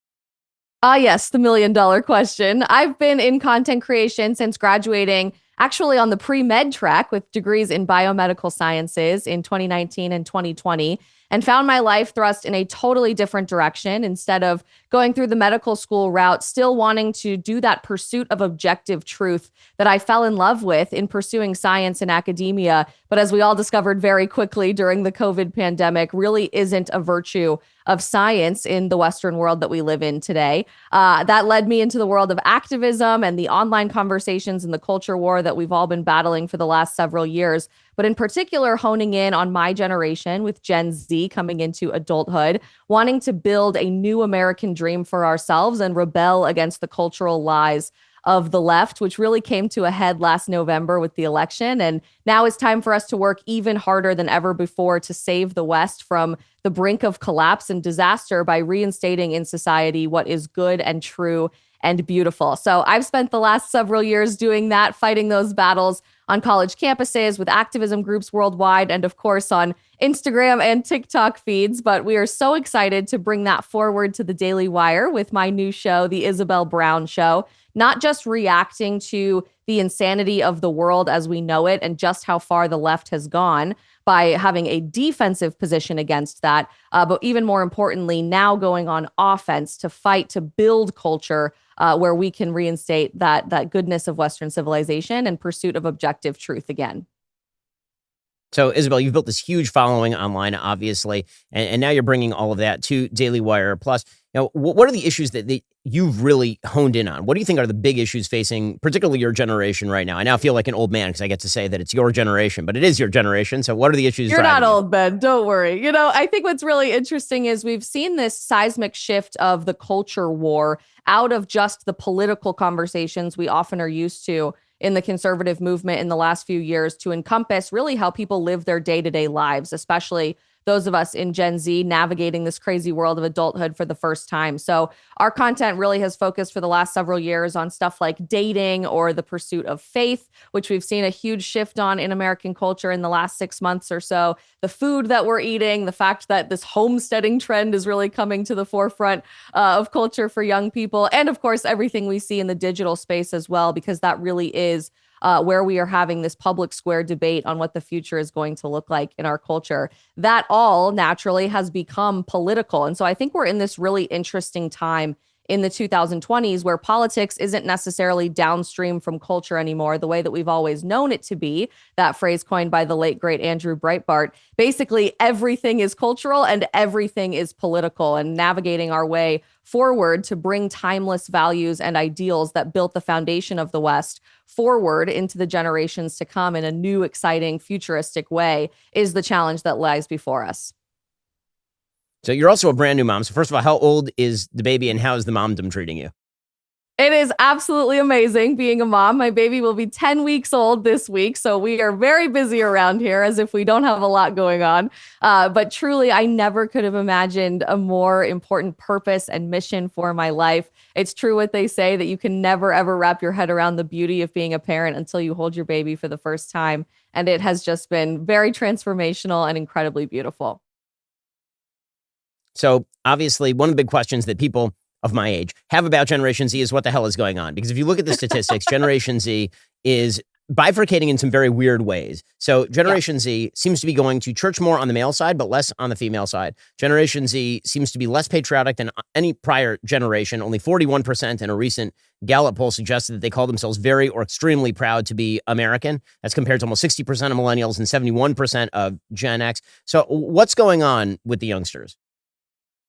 Yes, the $1 million question. I've been in content creation since graduating, actually on the pre-med track with degrees in biomedical sciences in 2019 and 2020, and found my life thrust in a totally different direction. Instead of going through the medical school route, still wanting to do that pursuit of objective truth that I fell in love with in pursuing science and academia. But as we all discovered very quickly during the COVID pandemic, really isn't a virtue of science in the Western world that we live in today. That led me into the world of activism and the online conversations and the culture war that we've all been battling for the last several years. But in particular, honing in on my generation with Gen Z coming into adulthood, wanting to build a new American dream for ourselves and rebel against the cultural lies of the left, which really came to a head last November with the election. And now it's time for us to work even harder than ever before to save the West from the brink of collapse and disaster by reinstating in society what is good and true and beautiful. So I've spent the last several years doing that, fighting those battles on college campuses with activism groups worldwide, and of course on Instagram and TikTok feeds. But we are so excited to bring that forward to the Daily Wire with my new show, The Isabel Brown Show, not just reacting to the insanity of the world as we know it and just how far the left has gone by having a defensive position against that, but even more importantly, now going on offense to fight to build culture where we can reinstate that goodness of Western civilization and pursuit of objective truth again. So, Isabel, you've built this huge following online, obviously, and now you're bringing all of that to Daily Wire Plus. Now, what are the issues that you've really honed in on? What do you think are the big issues facing particularly your generation right now? I now feel like an old man because I get to say that it's your generation, but it is your generation. So what are the issues? You're not old, Ben. Don't worry. I think what's really interesting is we've seen this seismic shift of the culture war out of just the political conversations we often are used to in the conservative movement in the last few years to encompass really how people live their day-to-day lives, especially those of us in Gen Z navigating this crazy world of adulthood for the first time. So our content really has focused for the last several years on stuff like dating or the pursuit of faith, which we've seen a huge shift on in American culture in the last 6 months or so. The food that we're eating, the fact that this homesteading trend is really coming to the forefront of culture for young people. And of course, everything we see in the digital space as well, because that really is where we are having this public square debate on what the future is going to look like in our culture. That all naturally has become political. And so I think we're in this really interesting time in the 2020s where politics isn't necessarily downstream from culture anymore, the way that we've always known it to be, that phrase coined by the late, great Andrew Breitbart. Basically, everything is cultural and everything is political, and navigating our way forward to bring timeless values and ideals that built the foundation of the West forward into the generations to come in a new, exciting, futuristic way is the challenge that lies before us. So you're also a brand new mom. So first of all, how old is the baby and how is the momdom treating you? It is absolutely amazing being a mom. My baby will be 10 weeks old this week. So we are very busy around here as if we don't have a lot going on. But truly, I never could have imagined a more important purpose and mission for my life. It's true what they say that you can never, ever wrap your head around the beauty of being a parent until you hold your baby for the first time. And it has just been very transformational and incredibly beautiful. So obviously, one of the big questions that people of my age have about Generation Z is what the hell is going on? Because if you look at the statistics, Generation Z is bifurcating in some very weird ways. So Generation Z seems to be going to church more on the male side, but less on the female side. Generation Z seems to be less patriotic than any prior generation. Only 41% in a recent Gallup poll suggested that they call themselves very or extremely proud to be American. That's compared to almost 60% of millennials and 71% of Gen X. So what's going on with the youngsters?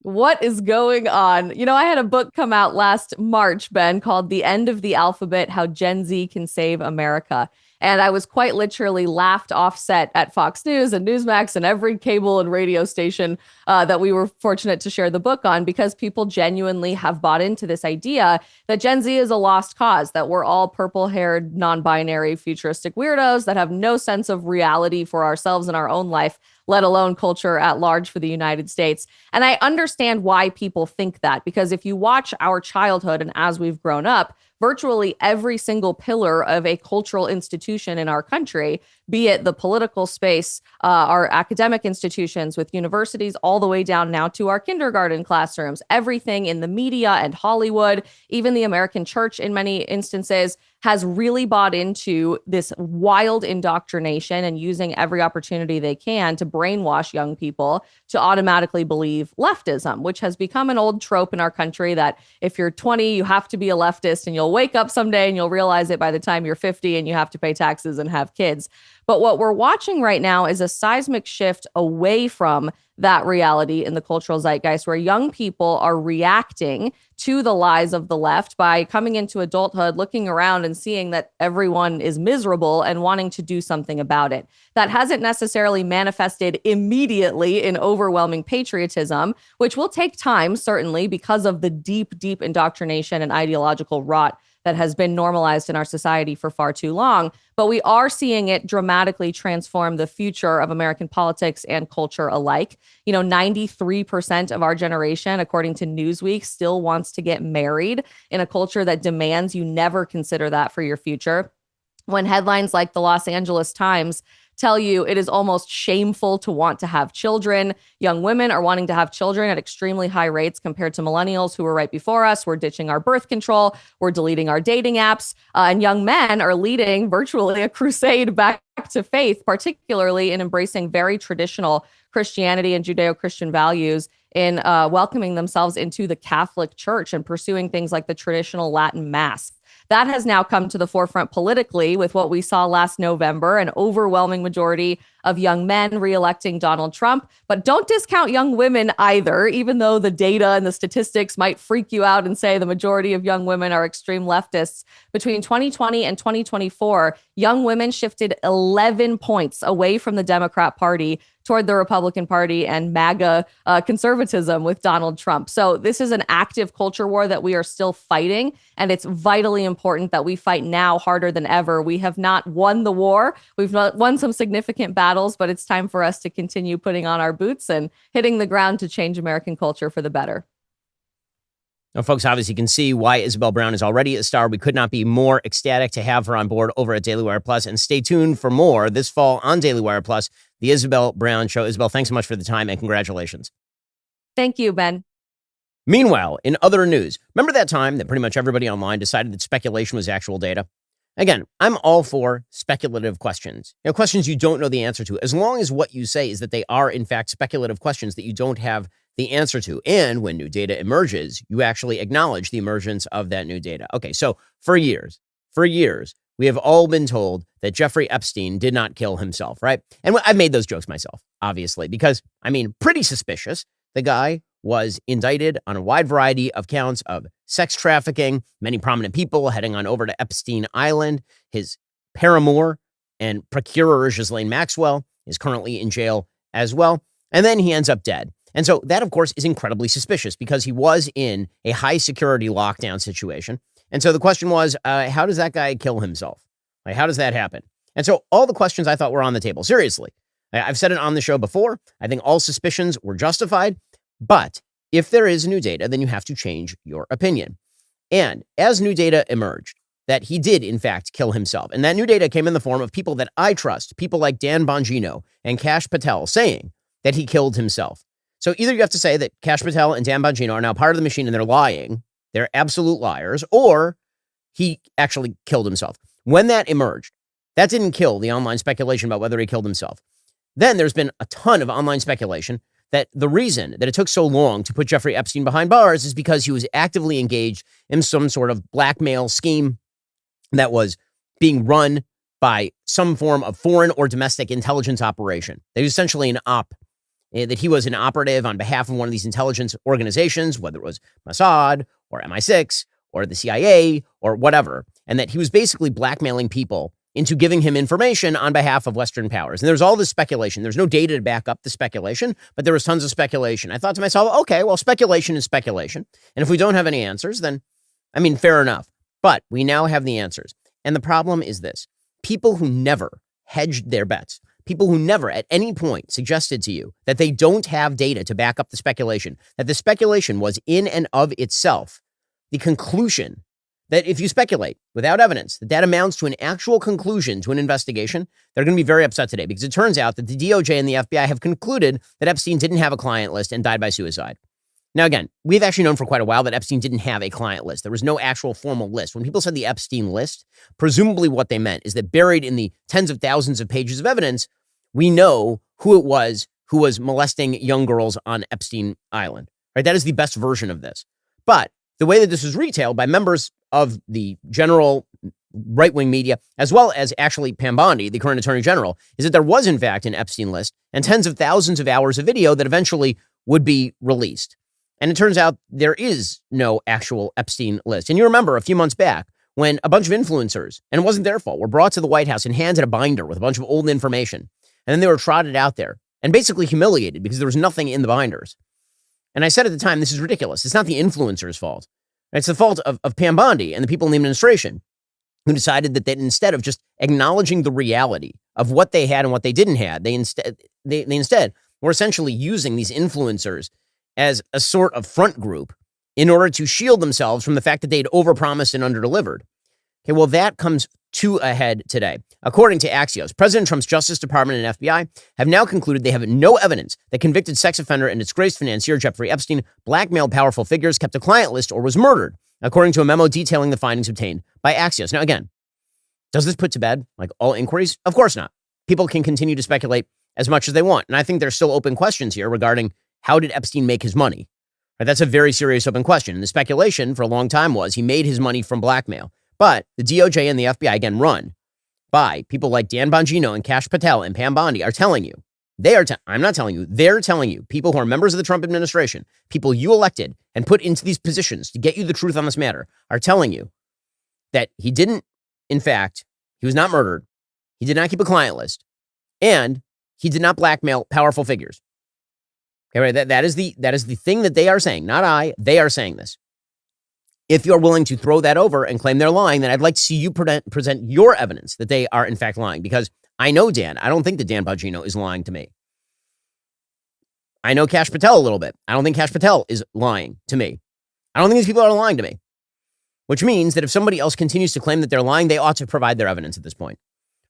What is going on? I had a book come out last March, Ben, called The End of the Alphabet, How Gen Z Can Save America. And I was quite literally laughed offset at Fox News and Newsmax and every cable and radio station that we were fortunate to share the book on, because people genuinely have bought into this idea that Gen Z is a lost cause, that we're all purple-haired, non-binary, futuristic weirdos that have no sense of reality for ourselves and our own life, let alone culture at large for the United States. And I understand why people think that, because if you watch our childhood and as we've grown up, virtually every single pillar of a cultural institution in our country, be it the political space, our academic institutions with universities, all the way down now to our kindergarten classrooms, everything in the media and Hollywood, even the American church in many instances, has really bought into this wild indoctrination and using every opportunity they can to brainwash young people to automatically believe leftism, which has become an old trope in our country that if you're 20, you have to be a leftist, and you'll wake up someday and you'll realize it by the time you're 50 and you have to pay taxes and have kids. But what we're watching right now is a seismic shift away from that reality in the cultural zeitgeist, where young people are reacting to the lies of the left by coming into adulthood, looking around and seeing that everyone is miserable and wanting to do something about it. That hasn't necessarily manifested immediately in overwhelming patriotism, which will take time, certainly, because of the deep, deep indoctrination and ideological rot that has been normalized in our society for far too long. But we are seeing it dramatically transform the future of American politics and culture alike. 93% of our generation, according to Newsweek, still wants to get married in a culture that demands you never consider that for your future. When headlines like the Los Angeles Times tell you it is almost shameful to want to have children. Young women are wanting to have children at extremely high rates compared to millennials who were right before us. We're ditching our birth control. We're deleting our dating apps. And young men are leading virtually a crusade back to faith, particularly in embracing very traditional Christianity and Judeo-Christian values in welcoming themselves into the Catholic Church and pursuing things like the traditional Latin Mass. That has now come to the forefront politically with what we saw last November, an overwhelming majority of young men re-electing Donald Trump. But don't discount young women either, even though the data and the statistics might freak you out and say the majority of young women are extreme leftists. Between 2020 and 2024, young women shifted 11 points away from the Democrat Party toward the Republican Party and MAGA conservatism with Donald Trump. So this is an active culture war that we are still fighting, and it's vitally important that we fight now harder than ever. We have not won the war. We've not won some significant battles, but it's time for us to continue putting on our boots and hitting the ground to change American culture for the better. Now, folks, obviously you can see why Isabel Brown is already a star. We could not be more ecstatic to have her on board over at Daily Wire Plus. And stay tuned for more this fall on Daily Wire Plus, the Isabel Brown Show. Isabel, thanks so much for the time and congratulations. Thank you, Ben. Meanwhile, in other news, remember that time that pretty much everybody online decided that speculation was actual data? Again, I'm all for speculative questions. Questions you don't know the answer to, as long as what you say is that they are, in fact, speculative questions that you don't have the answer to. And when new data emerges, you actually acknowledge the emergence of that new data. Okay, so for years, we have all been told that Jeffrey Epstein did not kill himself, right? And I've made those jokes myself, obviously, because, pretty suspicious. The guy was indicted on a wide variety of counts of sex trafficking, many prominent people heading on over to Epstein Island. His paramour and procurer, Ghislaine Maxwell, is currently in jail as well. And then he ends up dead. And so that, of course, is incredibly suspicious because he was in a high security lockdown situation. And so the question was, how does that guy kill himself? Like, how does that happen? And so all the questions I thought were on the table. Seriously, I've said it on the show before. I think all suspicions were justified. But if there is new data, then you have to change your opinion. And as new data emerged, that he did, in fact, kill himself. And that new data came in the form of people that I trust, people like Dan Bongino and Kash Patel, saying that he killed himself. So either you have to say that Kash Patel and Dan Bongino are now part of the machine and they're lying, they're absolute liars, or he actually killed himself. When that emerged, that didn't kill the online speculation about whether he killed himself. Then there's been a ton of online speculation that the reason that it took so long to put Jeffrey Epstein behind bars is because he was actively engaged in some sort of blackmail scheme that was being run by some form of foreign or domestic intelligence operation. That he was essentially that he was an operative on behalf of one of these intelligence organizations, whether it was Mossad or MI6 or the CIA or whatever, and that he was basically blackmailing people into giving him information on behalf of Western powers. And there's all this speculation. There's no data to back up the speculation, but there was tons of speculation. I thought to myself, okay, well, speculation is speculation. And if we don't have any answers, then, fair enough. But we now have the answers. And the problem is this. People who never hedged their bets, people who never at any point suggested to you that they don't have data to back up the speculation, that the speculation was in and of itself the conclusion that if you speculate without evidence that amounts to an actual conclusion to an investigation, they're going to be very upset today because it turns out that the DOJ and the FBI have concluded that Epstein didn't have a client list and died by suicide. Now, again, we've actually known for quite a while that Epstein didn't have a client list. There was no actual formal list. When people said the Epstein list, presumably what they meant is that buried in the tens of thousands of pages of evidence, we know who it was who was molesting young girls on Epstein Island. Right? That is the best version of this. But the way that this was retailed by members of the general right-wing media, as well as actually Pam Bondi, the current attorney general, is that there was, in fact, an Epstein list and tens of thousands of hours of video that eventually would be released. And it turns out there is no actual Epstein list. And you remember a few months back when a bunch of influencers, and it wasn't their fault, were brought to the White House and handed a binder with a bunch of old information. And then they were trotted out there and basically humiliated because there was nothing in the binders. And I said at the time, this is ridiculous. It's not the influencers' fault. It's the fault of Pam Bondi and the people in the administration who decided that instead of just acknowledging the reality of what they had and what they didn't have, they instead were essentially using these influencers as a sort of front group in order to shield themselves from the fact that they'd overpromised and underdelivered. Okay, well, that comes to a head today. According to Axios, President Trump's Justice Department and FBI have now concluded they have no evidence that convicted sex offender and disgraced financier Jeffrey Epstein blackmailed powerful figures, kept a client list, or was murdered, according to a memo detailing the findings obtained by Axios. Now, again, does this put to bed like all inquiries? Of course not. People can continue to speculate as much as they want. And I think there's still open questions here regarding how did Epstein make his money? Right, that's a very serious open question. And the speculation for a long time was he made his money from blackmail. But the DOJ and the FBI, again, run by people like Dan Bongino and Kash Patel and Pam Bondi, are telling you, I'm not telling you, they're telling you, people who are members of the Trump administration, people you elected and put into these positions to get you the truth on this matter, are telling you that he didn't, in fact, he was not murdered, he did not keep a client list, and he did not blackmail powerful figures. Okay, right? That is the thing that they are saying, not I. They are saying this. If you're willing to throw that over and claim they're lying, then I'd like to see you present your evidence that they are in fact lying. Because I know Dan. I don't think that Dan Bongino is lying to me. I know Kash Patel a little bit. I don't think Kash Patel is lying to me. I don't think these people are lying to me. Which means that if somebody else continues to claim that they're lying, they ought to provide their evidence at this point.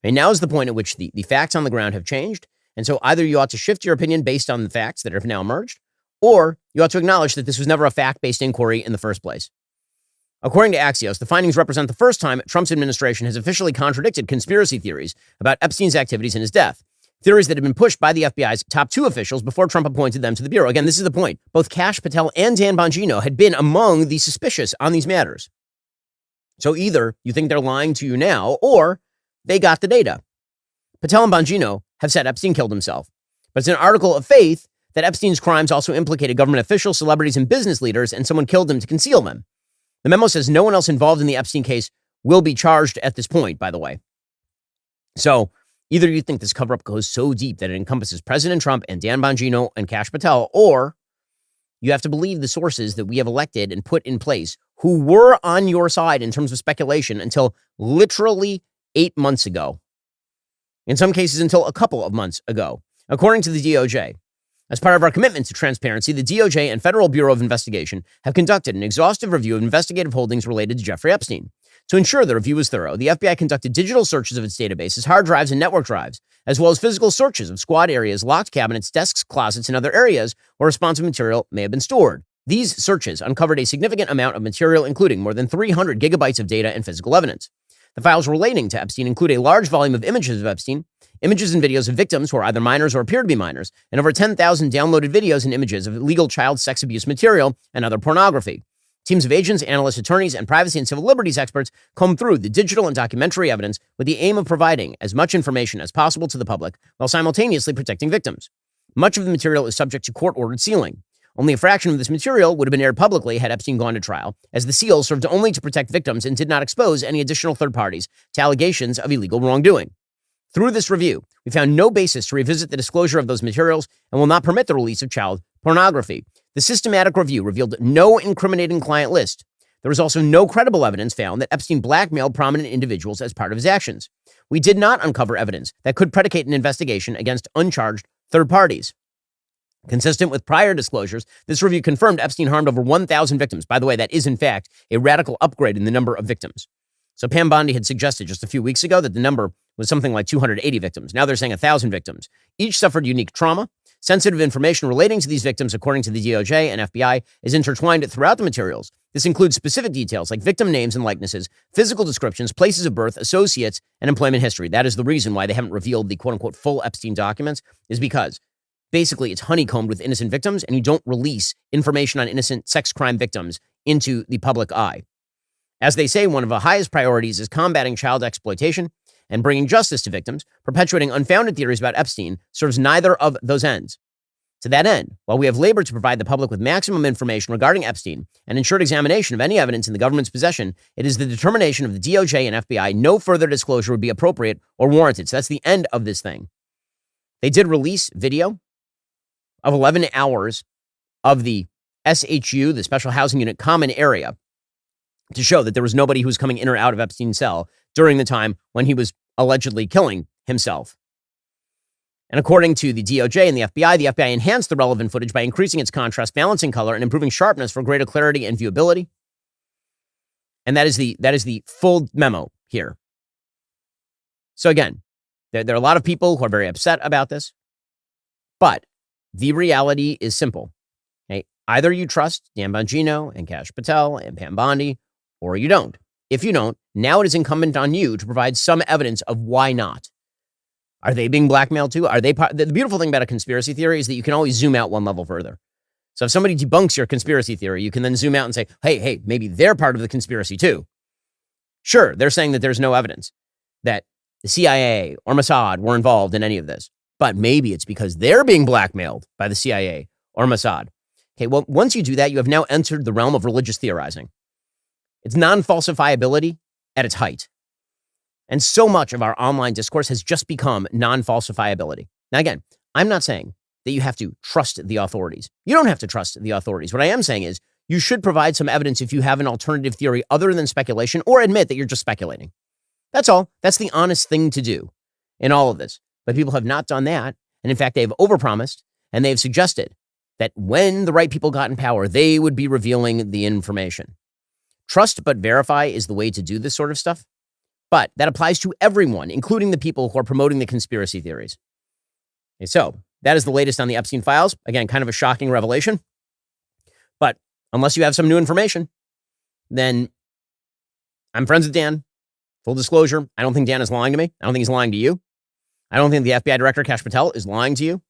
And now is the point at which the facts on the ground have changed. And so either you ought to shift your opinion based on the facts that have now emerged, or you ought to acknowledge that this was never a fact-based inquiry in the first place. According to Axios, the findings represent the first time Trump's administration has officially contradicted conspiracy theories about Epstein's activities and his death. Theories that had been pushed by the FBI's top two officials before Trump appointed them to the Bureau. Again, this is the point. Both Kash Patel and Dan Bongino had been among the suspicious on these matters. So either you think they're lying to you now, or they got the data. Patel and Bongino have said Epstein killed himself. But it's an article of faith that Epstein's crimes also implicated government officials, celebrities, and business leaders, and someone killed them to conceal them. The memo says no one else involved in the Epstein case will be charged at this point, by the way. So either you think this cover-up goes so deep that it encompasses President Trump and Dan Bongino and Kash Patel, or you have to believe the sources that we have elected and put in place who were on your side in terms of speculation until literally 8 months ago. In some cases, until a couple of months ago. According to the DOJ, as part of our commitment to transparency, the DOJ and Federal Bureau of Investigation have conducted an exhaustive review of investigative holdings related to Jeffrey Epstein. To ensure the review was thorough, the FBI conducted digital searches of its databases, hard drives, and network drives, as well as physical searches of squad areas, locked cabinets, desks, closets, and other areas where responsive material may have been stored. These searches uncovered a significant amount of material, including more than 300 gigabytes of data and physical evidence. The files relating to Epstein include a large volume of images of Epstein, images and videos of victims who are either minors or appear to be minors, and over 10,000 downloaded videos and images of illegal child sex abuse material and other pornography. Teams of agents, analysts, attorneys, and privacy and civil liberties experts combed through the digital and documentary evidence with the aim of providing as much information as possible to the public while simultaneously protecting victims. Much of the material is subject to court-ordered sealing. Only a fraction of this material would have been aired publicly had Epstein gone to trial, as the seal served only to protect victims and did not expose any additional third parties to allegations of illegal wrongdoing. Through this review, we found no basis to revisit the disclosure of those materials and will not permit the release of child pornography. The systematic review revealed no incriminating client list. There was also no credible evidence found that Epstein blackmailed prominent individuals as part of his actions. We did not uncover evidence that could predicate an investigation against uncharged third parties. Consistent with prior disclosures, this review confirmed Epstein harmed over 1,000 victims. By the way, that is in fact a radical upgrade in the number of victims. So Pam Bondi had suggested just a few weeks ago that the number was something like 280 victims. Now they're saying 1,000 victims. Each suffered unique trauma. Sensitive information relating to these victims, according to the DOJ and FBI, is intertwined throughout the materials. This includes specific details like victim names and likenesses, physical descriptions, places of birth, associates, and employment history. That is the reason why they haven't revealed the quote-unquote full Epstein documents, is because basically it's honeycombed with innocent victims, and you don't release information on innocent sex crime victims into the public eye. As they say, one of the highest priorities is combating child exploitation and bringing justice to victims. Perpetuating unfounded theories about Epstein serves neither of those ends. To that end, while we have labored to provide the public with maximum information regarding Epstein and ensured examination of any evidence in the government's possession, it is the determination of the DOJ and FBI no further disclosure would be appropriate or warranted. So that's the end of this thing. They did release video of 11 hours of the SHU, the Special Housing Unit common area, to show that there was nobody who was coming in or out of Epstein's cell during the time when he was allegedly killing himself. And according to the DOJ and the FBI enhanced the relevant footage by increasing its contrast, balancing color, and improving sharpness for greater clarity and viewability. And that is the full memo here. So again, there are a lot of people who are very upset about this, but the reality is simple. Okay? Either you trust Dan Bongino and Kash Patel and Pam Bondi, or you don't. If you don't, now it is incumbent on you to provide some evidence of why not. Are they being blackmailed too? Are they the beautiful thing about a conspiracy theory is that you can always zoom out one level further. So if somebody debunks your conspiracy theory, you can then zoom out and say, hey, maybe they're part of the conspiracy too. Sure, they're saying that there's no evidence that the CIA or Mossad were involved in any of this, but maybe it's because they're being blackmailed by the CIA or Mossad. Okay, well, once you do that, you have now entered the realm of religious theorizing. It's non-falsifiability at its height. And so much of our online discourse has just become non-falsifiability. Now, again, I'm not saying that you have to trust the authorities. You don't have to trust the authorities. What I am saying is you should provide some evidence if you have an alternative theory other than speculation, or admit that you're just speculating. That's all. That's the honest thing to do in all of this. But people have not done that. And in fact, they've overpromised and they've suggested that when the right people got in power, they would be revealing the information. Trust but verify is the way to do this sort of stuff. But that applies to everyone, including the people who are promoting the conspiracy theories. Okay, so that is the latest on the Epstein files. Again, kind of a shocking revelation. But unless you have some new information, then I'm friends with Dan. Full disclosure, I don't think Dan is lying to me. I don't think he's lying to you. I don't think the FBI director, Kash Patel, is lying to you.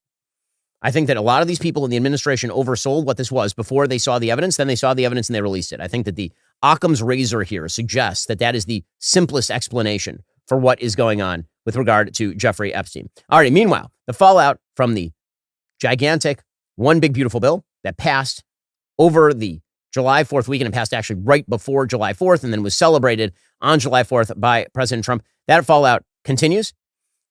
I think that a lot of these people in the administration oversold what this was before they saw the evidence. Then they saw the evidence and they released it. I think that the Occam's razor here suggests that that is the simplest explanation for what is going on with regard to Jeffrey Epstein. All right, meanwhile, the fallout from the gigantic One Big Beautiful Bill that passed over the July 4th weekend and passed actually right before July 4th and then was celebrated on July 4th by President Trump. That fallout continues.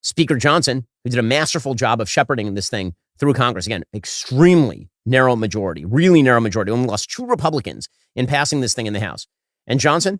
Speaker Johnson, who did a masterful job of shepherding this thing through Congress, again, extremely narrow majority, really narrow majority, only lost 2 Republicans in passing this thing in the House. And Johnson,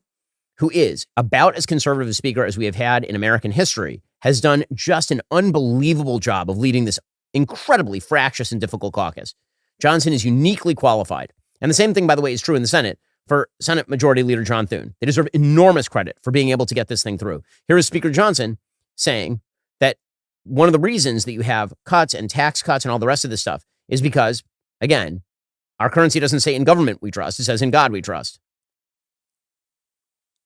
who is about as conservative a speaker as we have had in American history, has done just an unbelievable job of leading this incredibly fractious and difficult caucus. Johnson is uniquely qualified. And the same thing, by the way, is true in the Senate for Senate Majority Leader John Thune. They deserve enormous credit for being able to get this thing through. Here is Speaker Johnson saying that one of the reasons that you have cuts and tax cuts and all the rest of this stuff is because, again, our currency doesn't say in government we trust. It says in God we trust.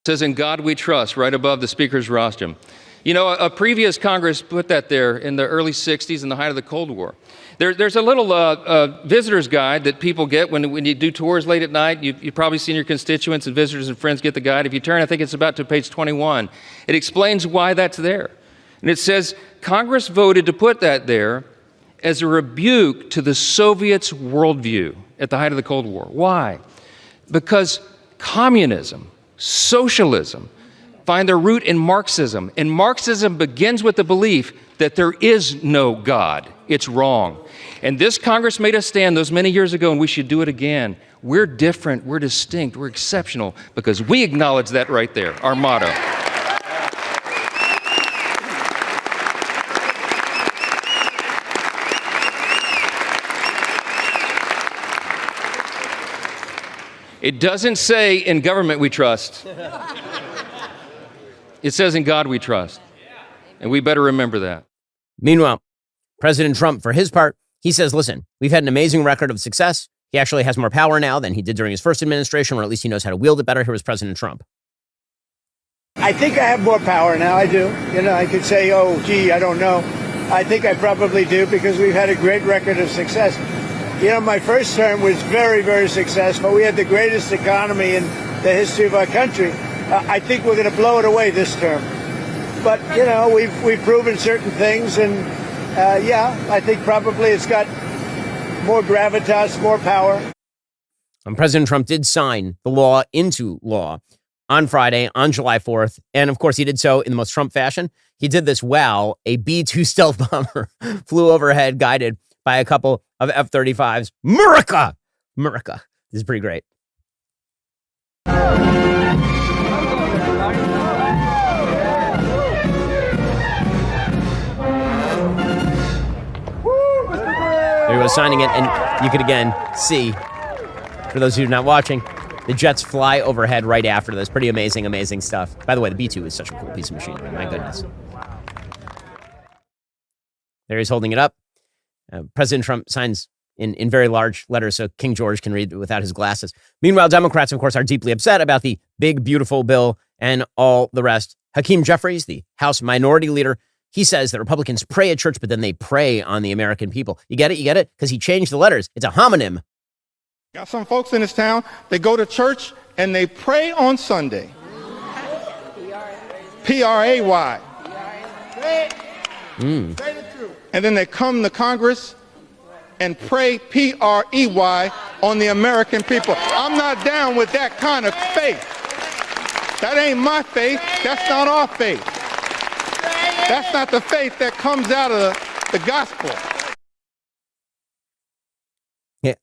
It says in God we trust right above the Speaker's rostrum. You know, a previous Congress put that there in the early 60s in the height of the Cold War. There's a little visitor's guide that people get when you do tours late at night. You've probably seen your constituents and visitors and friends get the guide. If you turn, I think it's about to page 21. It explains why that's there. And it says Congress voted to put that there as a rebuke to the Soviets' worldview at the height of the Cold War. Why? Because communism, socialism, find their root in Marxism. And Marxism begins with the belief that there is no God. It's wrong. And this Congress made us stand those many years ago, and we should do it again. We're different, we're distinct, we're exceptional, because we acknowledge that right there, our motto. It doesn't say in government we trust. It says in God we trust. And we better remember that. Meanwhile, President Trump, for his part, he says, listen, we've had an amazing record of success. He actually has more power now than he did during his first administration, or at least he knows how to wield it better. Here was President Trump. I think I have more power now. I do. You know, I could say, oh, gee, I don't know. I think I probably do because we've had a great record of success. You know, my first term was very, very successful. We had the greatest economy in the history of our country. I think we're going to blow it away this term. But, you know, we've proven certain things, and I think probably it's got more gravitas, more power. And President Trump did sign the law into law on Friday, on July 4th. And of course, he did so in the most Trump fashion. He did this while a B-2 stealth bomber flew overhead, guided by a couple of F-35s. America! This is pretty great. There he was signing it, and you could again see, for those who are not watching, the jets fly overhead right after this. Pretty amazing stuff. By the way, the B-2 is such a cool piece of machinery. My goodness. There he's holding it up. President Trump signs in very large letters so King George can read without his glasses. Meanwhile, Democrats, of course, are deeply upset about the big, beautiful bill and all the rest. Hakeem Jeffries, the House Minority Leader, he says that Republicans pray at church, but then they prey on the American people. You get it? Because he changed the letters. It's a homonym. Got some folks in this town, they go to church and they pray on Sunday. P-R-A-Y. And then they come to Congress and pray P-R-E-Y on the American people. I'm not down with that kind of faith. That ain't my faith. That's not our faith. That's not the faith that comes out of the gospel. Yeah.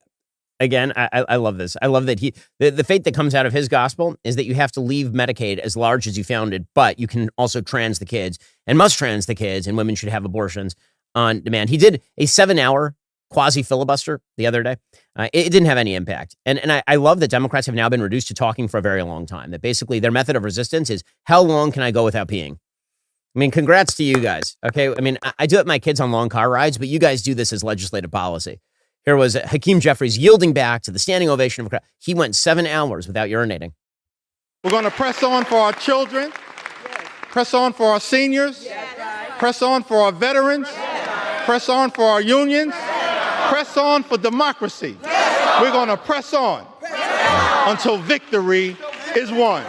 Again, I love this. I love that the faith that comes out of his gospel is that you have to leave Medicaid as large as you found it, but you can also trans the kids and must trans the kids, and women should have abortions on demand. He did a 7-hour quasi-filibuster the other day. It didn't have any impact. And I love that Democrats have now been reduced to talking for a very long time, that basically their method of resistance is, how long can I go without peeing? I mean, congrats to you guys. Okay. I mean, I do it with my kids on long car rides, but you guys do this as legislative policy. Here was Hakeem Jeffries yielding back to the standing ovation of a crowd. He went 7 hours without urinating. We're going to press on for our children, press on for our seniors, press on for our veterans, press on for our unions, press on for democracy. We're going to press on until victory is won.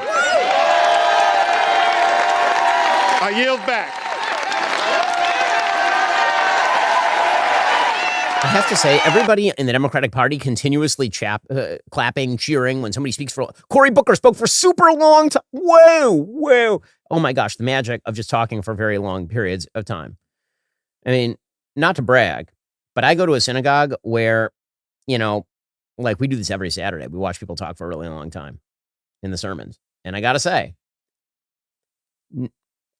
I yield back. I have to say, everybody in the Democratic Party continuously clapping, cheering when somebody speaks for... Cory Booker spoke for super long time. Whoa. Oh my gosh, the magic of just talking for very long periods of time. I mean, not to brag, but I go to a synagogue where, you know, like we do this every Saturday. We watch people talk for a really long time in the sermons. And I got to say,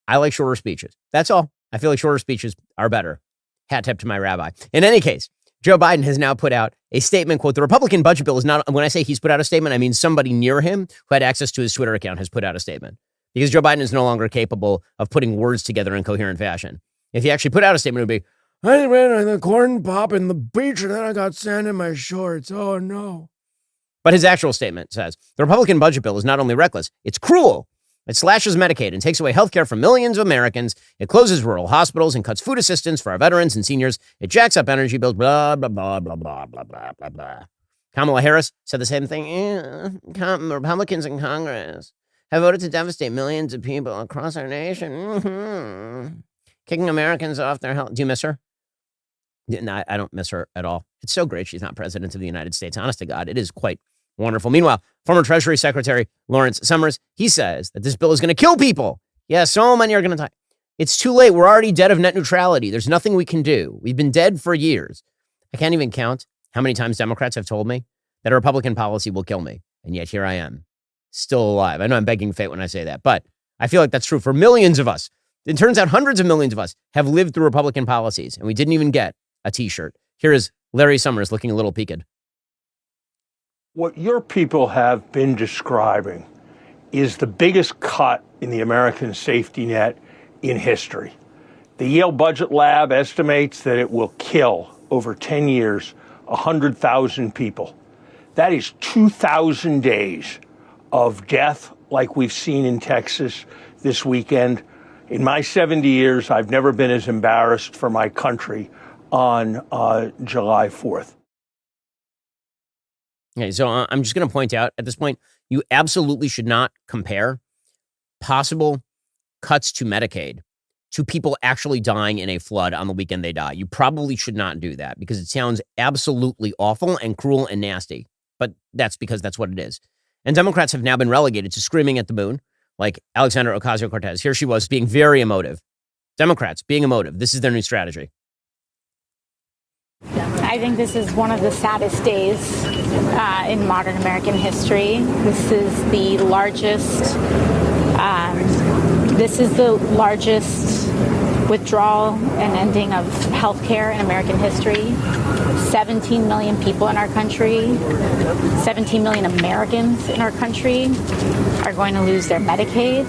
I like shorter speeches. That's all. I feel like shorter speeches are better. Hat tip to my rabbi. In any case, Joe Biden has now put out a statement, quote, the Republican budget bill is not, when I say he's put out a statement, I mean somebody near him who had access to his Twitter account has put out a statement. Because Joe Biden is no longer capable of putting words together in coherent fashion. If he actually put out a statement, it would be, I ran on the corn pop in the beach and then I got sand in my shorts. Oh, no. But his actual statement says, the Republican budget bill is not only reckless, it's cruel. It slashes Medicaid and takes away health care from millions of Americans. It closes rural hospitals and cuts food assistance for our veterans and seniors. It jacks up energy bills, blah, blah, blah, blah, blah, blah, blah, blah, blah. Kamala Harris said the same thing. Republicans in Congress have voted to devastate millions of people across our nation. Kicking Americans off their health. Do you miss her? No, I don't miss her at all. It's so great she's not president of the United States. Honest to God, it is quite wonderful. Meanwhile, former Treasury Secretary Lawrence Summers, he says that this bill is going to kill people. Yeah, so many are going to die. It's too late. We're already dead of net neutrality. There's nothing we can do. We've been dead for years. I can't even count how many times Democrats have told me that a Republican policy will kill me. And yet here I am, still alive. I know I'm begging fate when I say that, but I feel like that's true for millions of us. It turns out hundreds of millions of us have lived through Republican policies, and we didn't even get a T-shirt. Here is Larry Summers looking a little peaked. What your people have been describing is the biggest cut in the American safety net in history. The Yale Budget Lab estimates that it will kill, over 10 years, 100,000 people. That is 2,000 days of death like we've seen in Texas this weekend. In my 70 years, I've never been as embarrassed for my country on July 4th. Okay, so I'm just going to point out at this point, you absolutely should not compare possible cuts to Medicaid to people actually dying in a flood on the weekend they die. You probably should not do that because it sounds absolutely awful and cruel and nasty. But that's because that's what it is. And Democrats have now been relegated to screaming at the moon, like Alexandra Ocasio-Cortez. Here she was being very emotive. Democrats being emotive. This is their new strategy. I think this is one of the saddest days in modern American history. This is the largest withdrawal and ending of health care in American history. 17 million people in our country, 17 million Americans in our country are going to lose their Medicaid.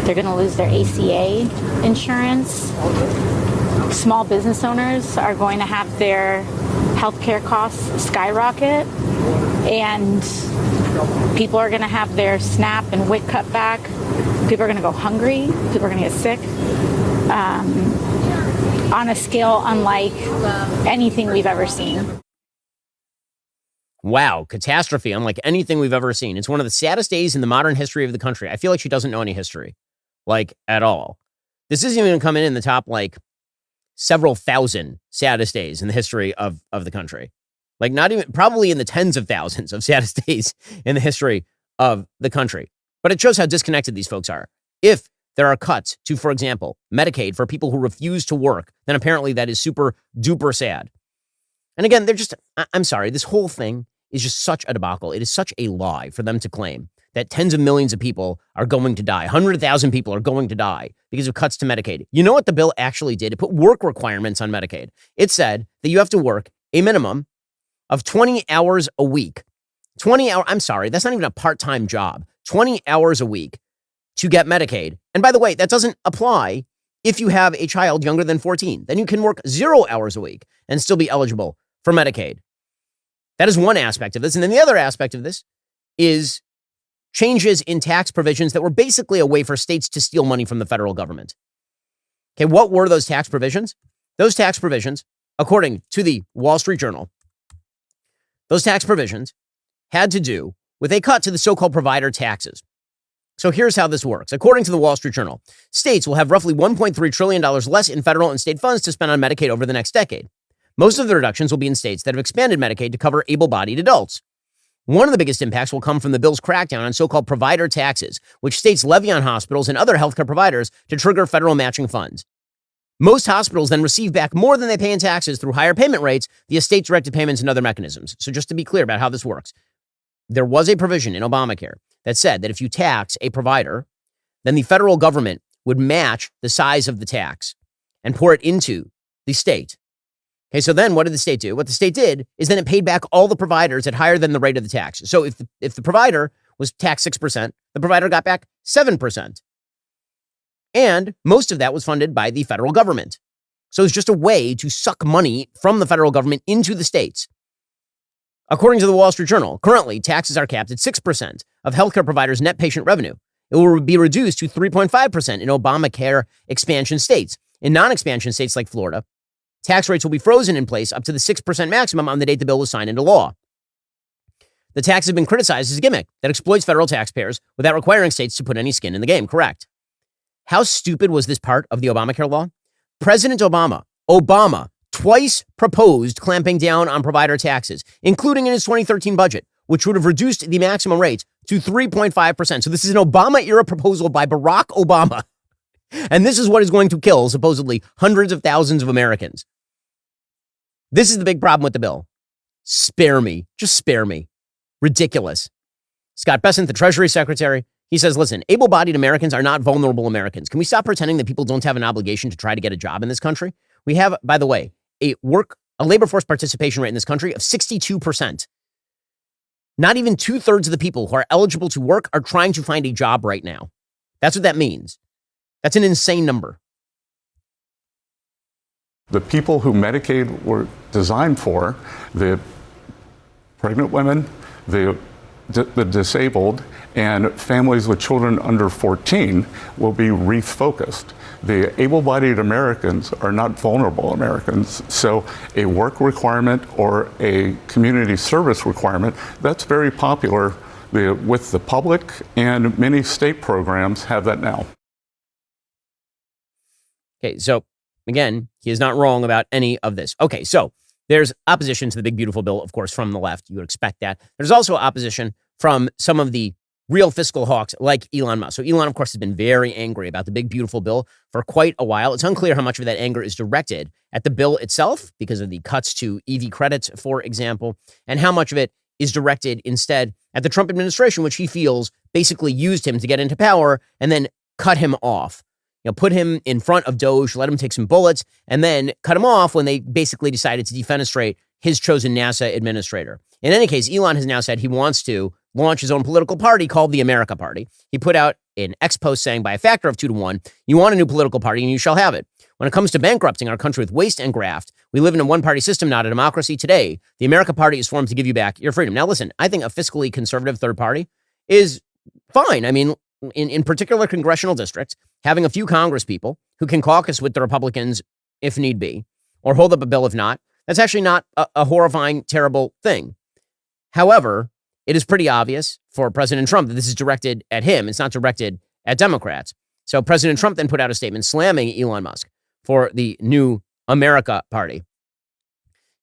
They're going to lose their ACA insurance. Small business owners are going to have their health care costs skyrocket. And people are going to have their SNAP and WIC cut back. People are going to go hungry. People are going to get sick. On a scale unlike anything we've ever seen. Wow, catastrophe unlike anything we've ever seen. It's one of the saddest days in the modern history of the country. I feel like she doesn't know any history, like, at all. This isn't even coming in the top, like, several thousand saddest days in the history of the country. Like, not even, probably in the tens of thousands of saddest days in the history of the country. But it shows how disconnected these folks are. If there are cuts to, for example, Medicaid for people who refuse to work, then apparently that is super duper sad. And again, they're just, I'm sorry, this whole thing is just such a debacle. It is such a lie for them to claim that tens of millions of people are going to die. 100,000 people are going to die because of cuts to Medicaid. You know what the bill actually did? It put work requirements on Medicaid. It said that you have to work a minimum of 20 hours a week. 20 hours, I'm sorry, that's not even a part-time job. 20 hours a week to get Medicaid. And by the way, that doesn't apply if you have a child younger than 14. Then you can work 0 hours a week and still be eligible for Medicaid. That is one aspect of this. And then the other aspect of this is changes in tax provisions that were basically a way for states to steal money from the federal government. Okay, what were those tax provisions? Those tax provisions, according to the Wall Street Journal, those tax provisions had to do with a cut to the so-called provider taxes. So here's how this works. According to the Wall Street Journal, states will have roughly $1.3 trillion less in federal and state funds to spend on Medicaid over the next decade. Most of the reductions will be in states that have expanded Medicaid to cover able-bodied adults. One of the biggest impacts will come from the bill's crackdown on so-called provider taxes, which states levy on hospitals and other healthcare providers to trigger federal matching funds. Most hospitals then receive back more than they pay in taxes through higher payment rates via state-directed payments and other mechanisms. So just to be clear about how this works, there was a provision in Obamacare that said that if you tax a provider, then the federal government would match the size of the tax and pour it into the state. Okay, so then what did the state do? What the state did is then it paid back all the providers at higher than the rate of the tax. So if the provider was taxed 6%, the provider got back 7%. And most of that was funded by the federal government. So it's just a way to suck money from the federal government into the states. According to the Wall Street Journal, currently taxes are capped at 6% of healthcare providers' net patient revenue. It will be reduced to 3.5% in Obamacare expansion states. In non-expansion states like Florida, tax rates will be frozen in place up to the 6% maximum on the date the bill was signed into law. The tax has been criticized as a gimmick that exploits federal taxpayers without requiring states to put any skin in the game, correct? How stupid was this part of the Obamacare law? President Obama twice proposed clamping down on provider taxes, including in his 2013 budget, which would have reduced the maximum rate to 3.5%. So this is an Obama-era proposal by Barack Obama. And this is what is going to kill, supposedly, hundreds of thousands of Americans. This is the big problem with the bill. Spare me. Just spare me. Ridiculous. Scott Bessent, the Treasury Secretary, he says, listen, able-bodied Americans are not vulnerable Americans. Can we stop pretending that people don't have an obligation to try to get a job in this country? We have, by the way, a labor force participation rate in this country of 62%. Not even 2/3 of the people who are eligible to work are trying to find a job right now. That's what that means. That's an insane number. The people who Medicaid were designed for, the pregnant women, the disabled, and families with children under 14 will be refocused. The able-bodied Americans are not vulnerable Americans, so a work requirement or a community service requirement, that's very popular with the public, and many state programs have that now. Okay, so again, he is not wrong about any of this. Okay, so there's opposition to the big, beautiful bill, of course, from the left. You would expect that. There's also opposition from some of the real fiscal hawks like Elon Musk. So Elon, of course, has been very angry about the big, beautiful bill for quite a while. It's unclear how much of that anger is directed at the bill itself because of the cuts to EV credits, for example, and how much of it is directed instead at the Trump administration, which he feels basically used him to get into power and then cut him off. You know, put him in front of Doge, let him take some bullets, and then cut him off when they basically decided to defenestrate his chosen NASA administrator. In any case, Elon has now said he wants to launch his own political party called the America Party. He put out an ex-post saying by a factor of 2 to 1, you want a new political party and you shall have it. When it comes to bankrupting our country with waste and graft, we live in a one-party system, not a democracy. Today, the America Party is formed to give you back your freedom. Now, listen, I think a fiscally conservative third party is fine. I mean, in particular congressional districts, having a few Congress people who can caucus with the Republicans if need be, or hold up a bill if not, that's actually not a horrifying, terrible thing. However, it is pretty obvious for President Trump that this is directed at him. It's not directed at Democrats. So President Trump then put out a statement slamming Elon Musk for the new America Party.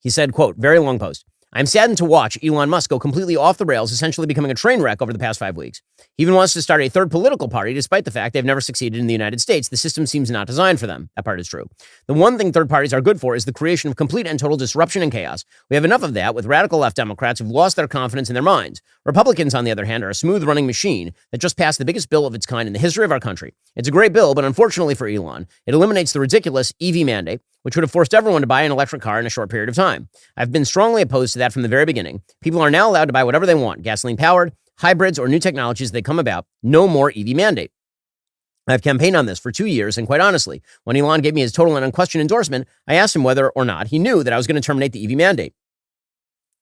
He said, quote, very long post, I'm saddened to watch Elon Musk go completely off the rails, essentially becoming a train wreck over the past 5 weeks. He even wants to start a third political party, despite the fact they've never succeeded in the United States. The system seems not designed for them. That part is true. The one thing third parties are good for is the creation of complete and total disruption and chaos. We have enough of that with radical left Democrats who've lost their confidence in their minds. Republicans, on the other hand, are a smooth-running machine that just passed the biggest bill of its kind in the history of our country. It's a great bill, but unfortunately for Elon, it eliminates the ridiculous EV mandate, which would have forced everyone to buy an electric car in a short period of time. I've been strongly opposed to that from the very beginning. People are now allowed to buy whatever they want, gasoline-powered, hybrids, or new technologies they come about. No more EV mandate. I've campaigned on this for 2 years, and quite honestly, when Elon gave me his total and unquestioned endorsement, I asked him whether or not he knew that I was going to terminate the EV mandate.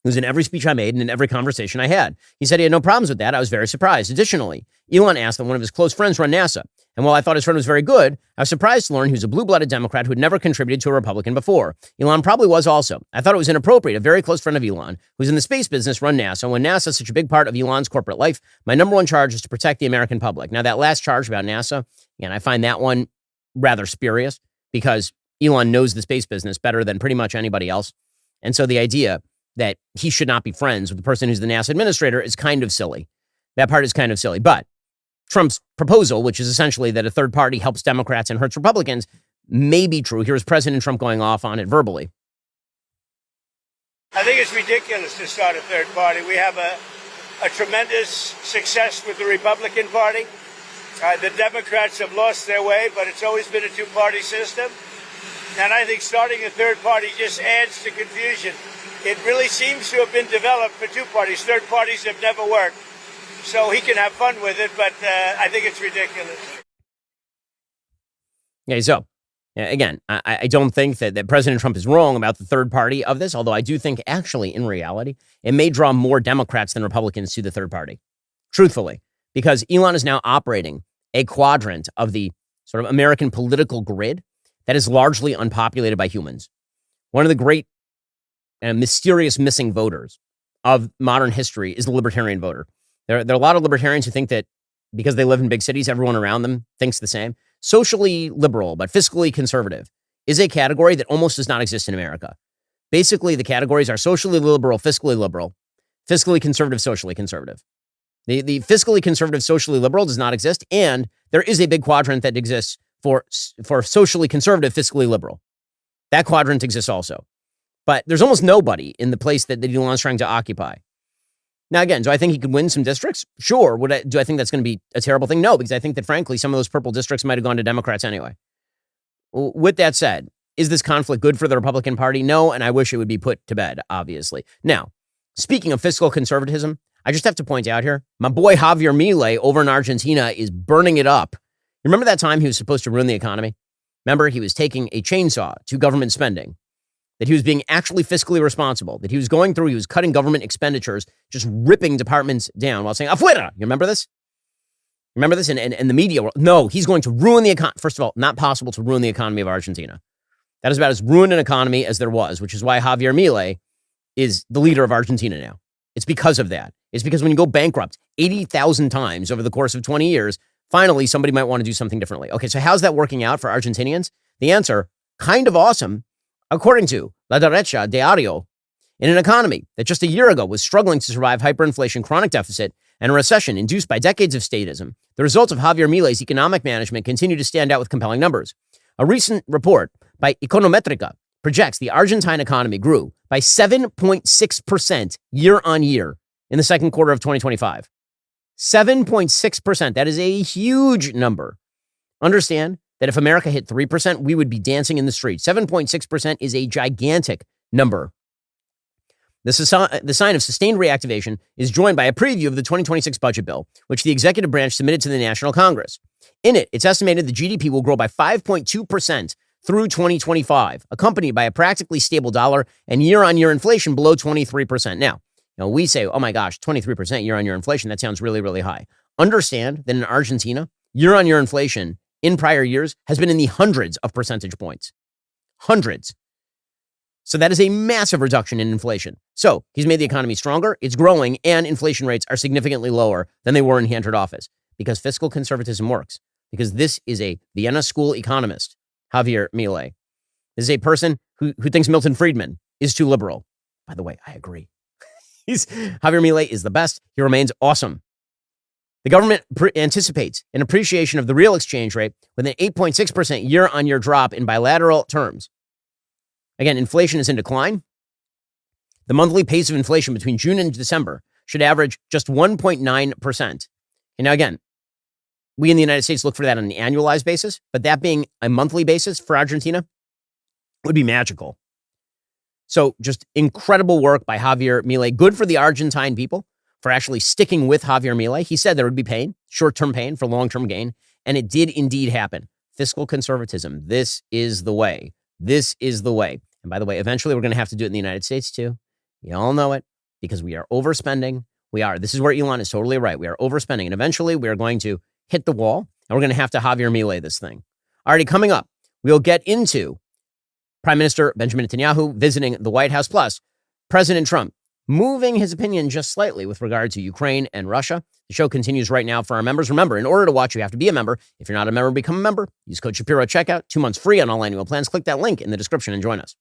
It was in every speech I made and in every conversation I had. He said he had no problems with that. I was very surprised. Additionally, Elon asked that one of his close friends run NASA. And while I thought his friend was very good, I was surprised to learn he was a blue-blooded Democrat who had never contributed to a Republican before. Elon probably was also. I thought it was inappropriate. A very close friend of Elon, who's in the space business, run NASA. When NASA is such a big part of Elon's corporate life, my number one charge is to protect the American public. Now, that last charge about NASA, and I find that one rather spurious because Elon knows the space business better than pretty much anybody else. And so the idea that he should not be friends with the person who's the NASA administrator is kind of silly. That part is kind of silly. But Trump's proposal, which is essentially that a third party helps Democrats and hurts Republicans, may be true. Here's President Trump going off on it verbally. I think it's ridiculous to start a third party. We have a tremendous success with the Republican Party. The Democrats have lost their way, but it's always been a two-party system. And I think starting a third party just adds to confusion. It really seems to have been developed for two parties. Third parties have never worked. So he can have fun with it, but I think it's ridiculous. Okay, so again, I don't think that President Trump is wrong about the third party of this, although I do think actually in reality, it may draw more Democrats than Republicans to the third party, truthfully, because Elon is now operating a quadrant of the sort of American political grid that is largely unpopulated by humans. One of the great and mysterious missing voters of modern history is the libertarian voter. There are a lot of libertarians who think that because they live in big cities, everyone around them thinks the same. Socially liberal, but fiscally conservative is a category that almost does not exist in America. Basically, the categories are socially liberal, fiscally conservative, socially conservative. The fiscally conservative, socially liberal does not exist, and there is a big quadrant that exists for socially conservative, fiscally liberal. That quadrant exists also. But there's almost nobody in the place that Elon's trying to occupy. Now, again, do I think he could win some districts? Sure. Do I think that's going to be a terrible thing? No, because I think that, frankly, some of those purple districts might have gone to Democrats anyway. With that said, is this conflict good for the Republican Party? No, and I wish it would be put to bed, obviously. Now, speaking of fiscal conservatism, I just have to point out here, my boy Javier Milie over in Argentina is burning it up. You remember that time he was supposed to ruin the economy? Remember, he was taking a chainsaw to government spending, that he was being actually fiscally responsible, that he was going through, he was cutting government expenditures, just ripping departments down while saying, afuera. You remember this? Remember this? And the media, no, he's going to ruin the economy. First of all, not possible to ruin the economy of Argentina. That is about as ruined an economy as there was, which is why Javier Milie is the leader of Argentina now. It's because of that. It's because when you go bankrupt 80,000 times over the course of 20 years, finally somebody might want to do something differently. Okay, so how's that working out for Argentinians? The answer, kind of awesome, according to La Derecha Diario. In an economy that just a year ago was struggling to survive hyperinflation, chronic deficit, and a recession induced by decades of statism, the results of Javier Milei's economic management continue to stand out with compelling numbers. A recent report by Econometrica projects the Argentine economy grew by 7.6% year on year in the second quarter of 2025. 7.6%. That is a huge number. Understand that if America hit 3%, we would be dancing in the streets. 7.6% is a gigantic number. The sign of sustained reactivation is joined by a preview of the 2026 budget bill, which the executive branch submitted to the National Congress. In it, it's estimated the GDP will grow by 5.2% through 2025, accompanied by a practically stable dollar and year-on-year inflation below 23%. Now, we say, oh my gosh, 23% year-on-year inflation, that sounds really, really high. Understand that in Argentina, year-on-year inflation in prior years has been in the hundreds of percentage points. Hundreds. So that is a massive reduction in inflation. So he's made the economy stronger, it's growing, and inflation rates are significantly lower than they were when he entered office because fiscal conservatism works. Because this is a Vienna School economist, Javier Milie. This is a person who thinks Milton Friedman is too liberal. By the way, I agree. Javier Milie is the best. He remains awesome. The government anticipates an appreciation of the real exchange rate with an 8.6% year-on-year drop in bilateral terms. Again, inflation is in decline. The monthly pace of inflation between June and December should average just 1.9%. And now, again, we in the United States look for that on an annualized basis, but that being a monthly basis for Argentina would be magical. So just incredible work by Javier Milie. Good for the Argentine people for actually sticking with Javier Milie. He said there would be pain, short-term pain for long-term gain, and it did indeed happen. Fiscal conservatism. This is the way. This is the way. And by the way, eventually we're going to have to do it in the United States too. You all know it because we are overspending. We are. This is where Elon is totally right. We are overspending. And eventually we are going to hit the wall and we're going to have to Javier Milie this thing. Already coming up, we'll get into Prime Minister Benjamin Netanyahu visiting the White House, plus President Trump moving his opinion just slightly with regard to Ukraine and Russia. The show continues right now for our members. Remember, in order to watch, you have to be a member. If you're not a member, become a member. Use code Shapiro at checkout. 2 months free on all annual plans. Click that link in the description and join us.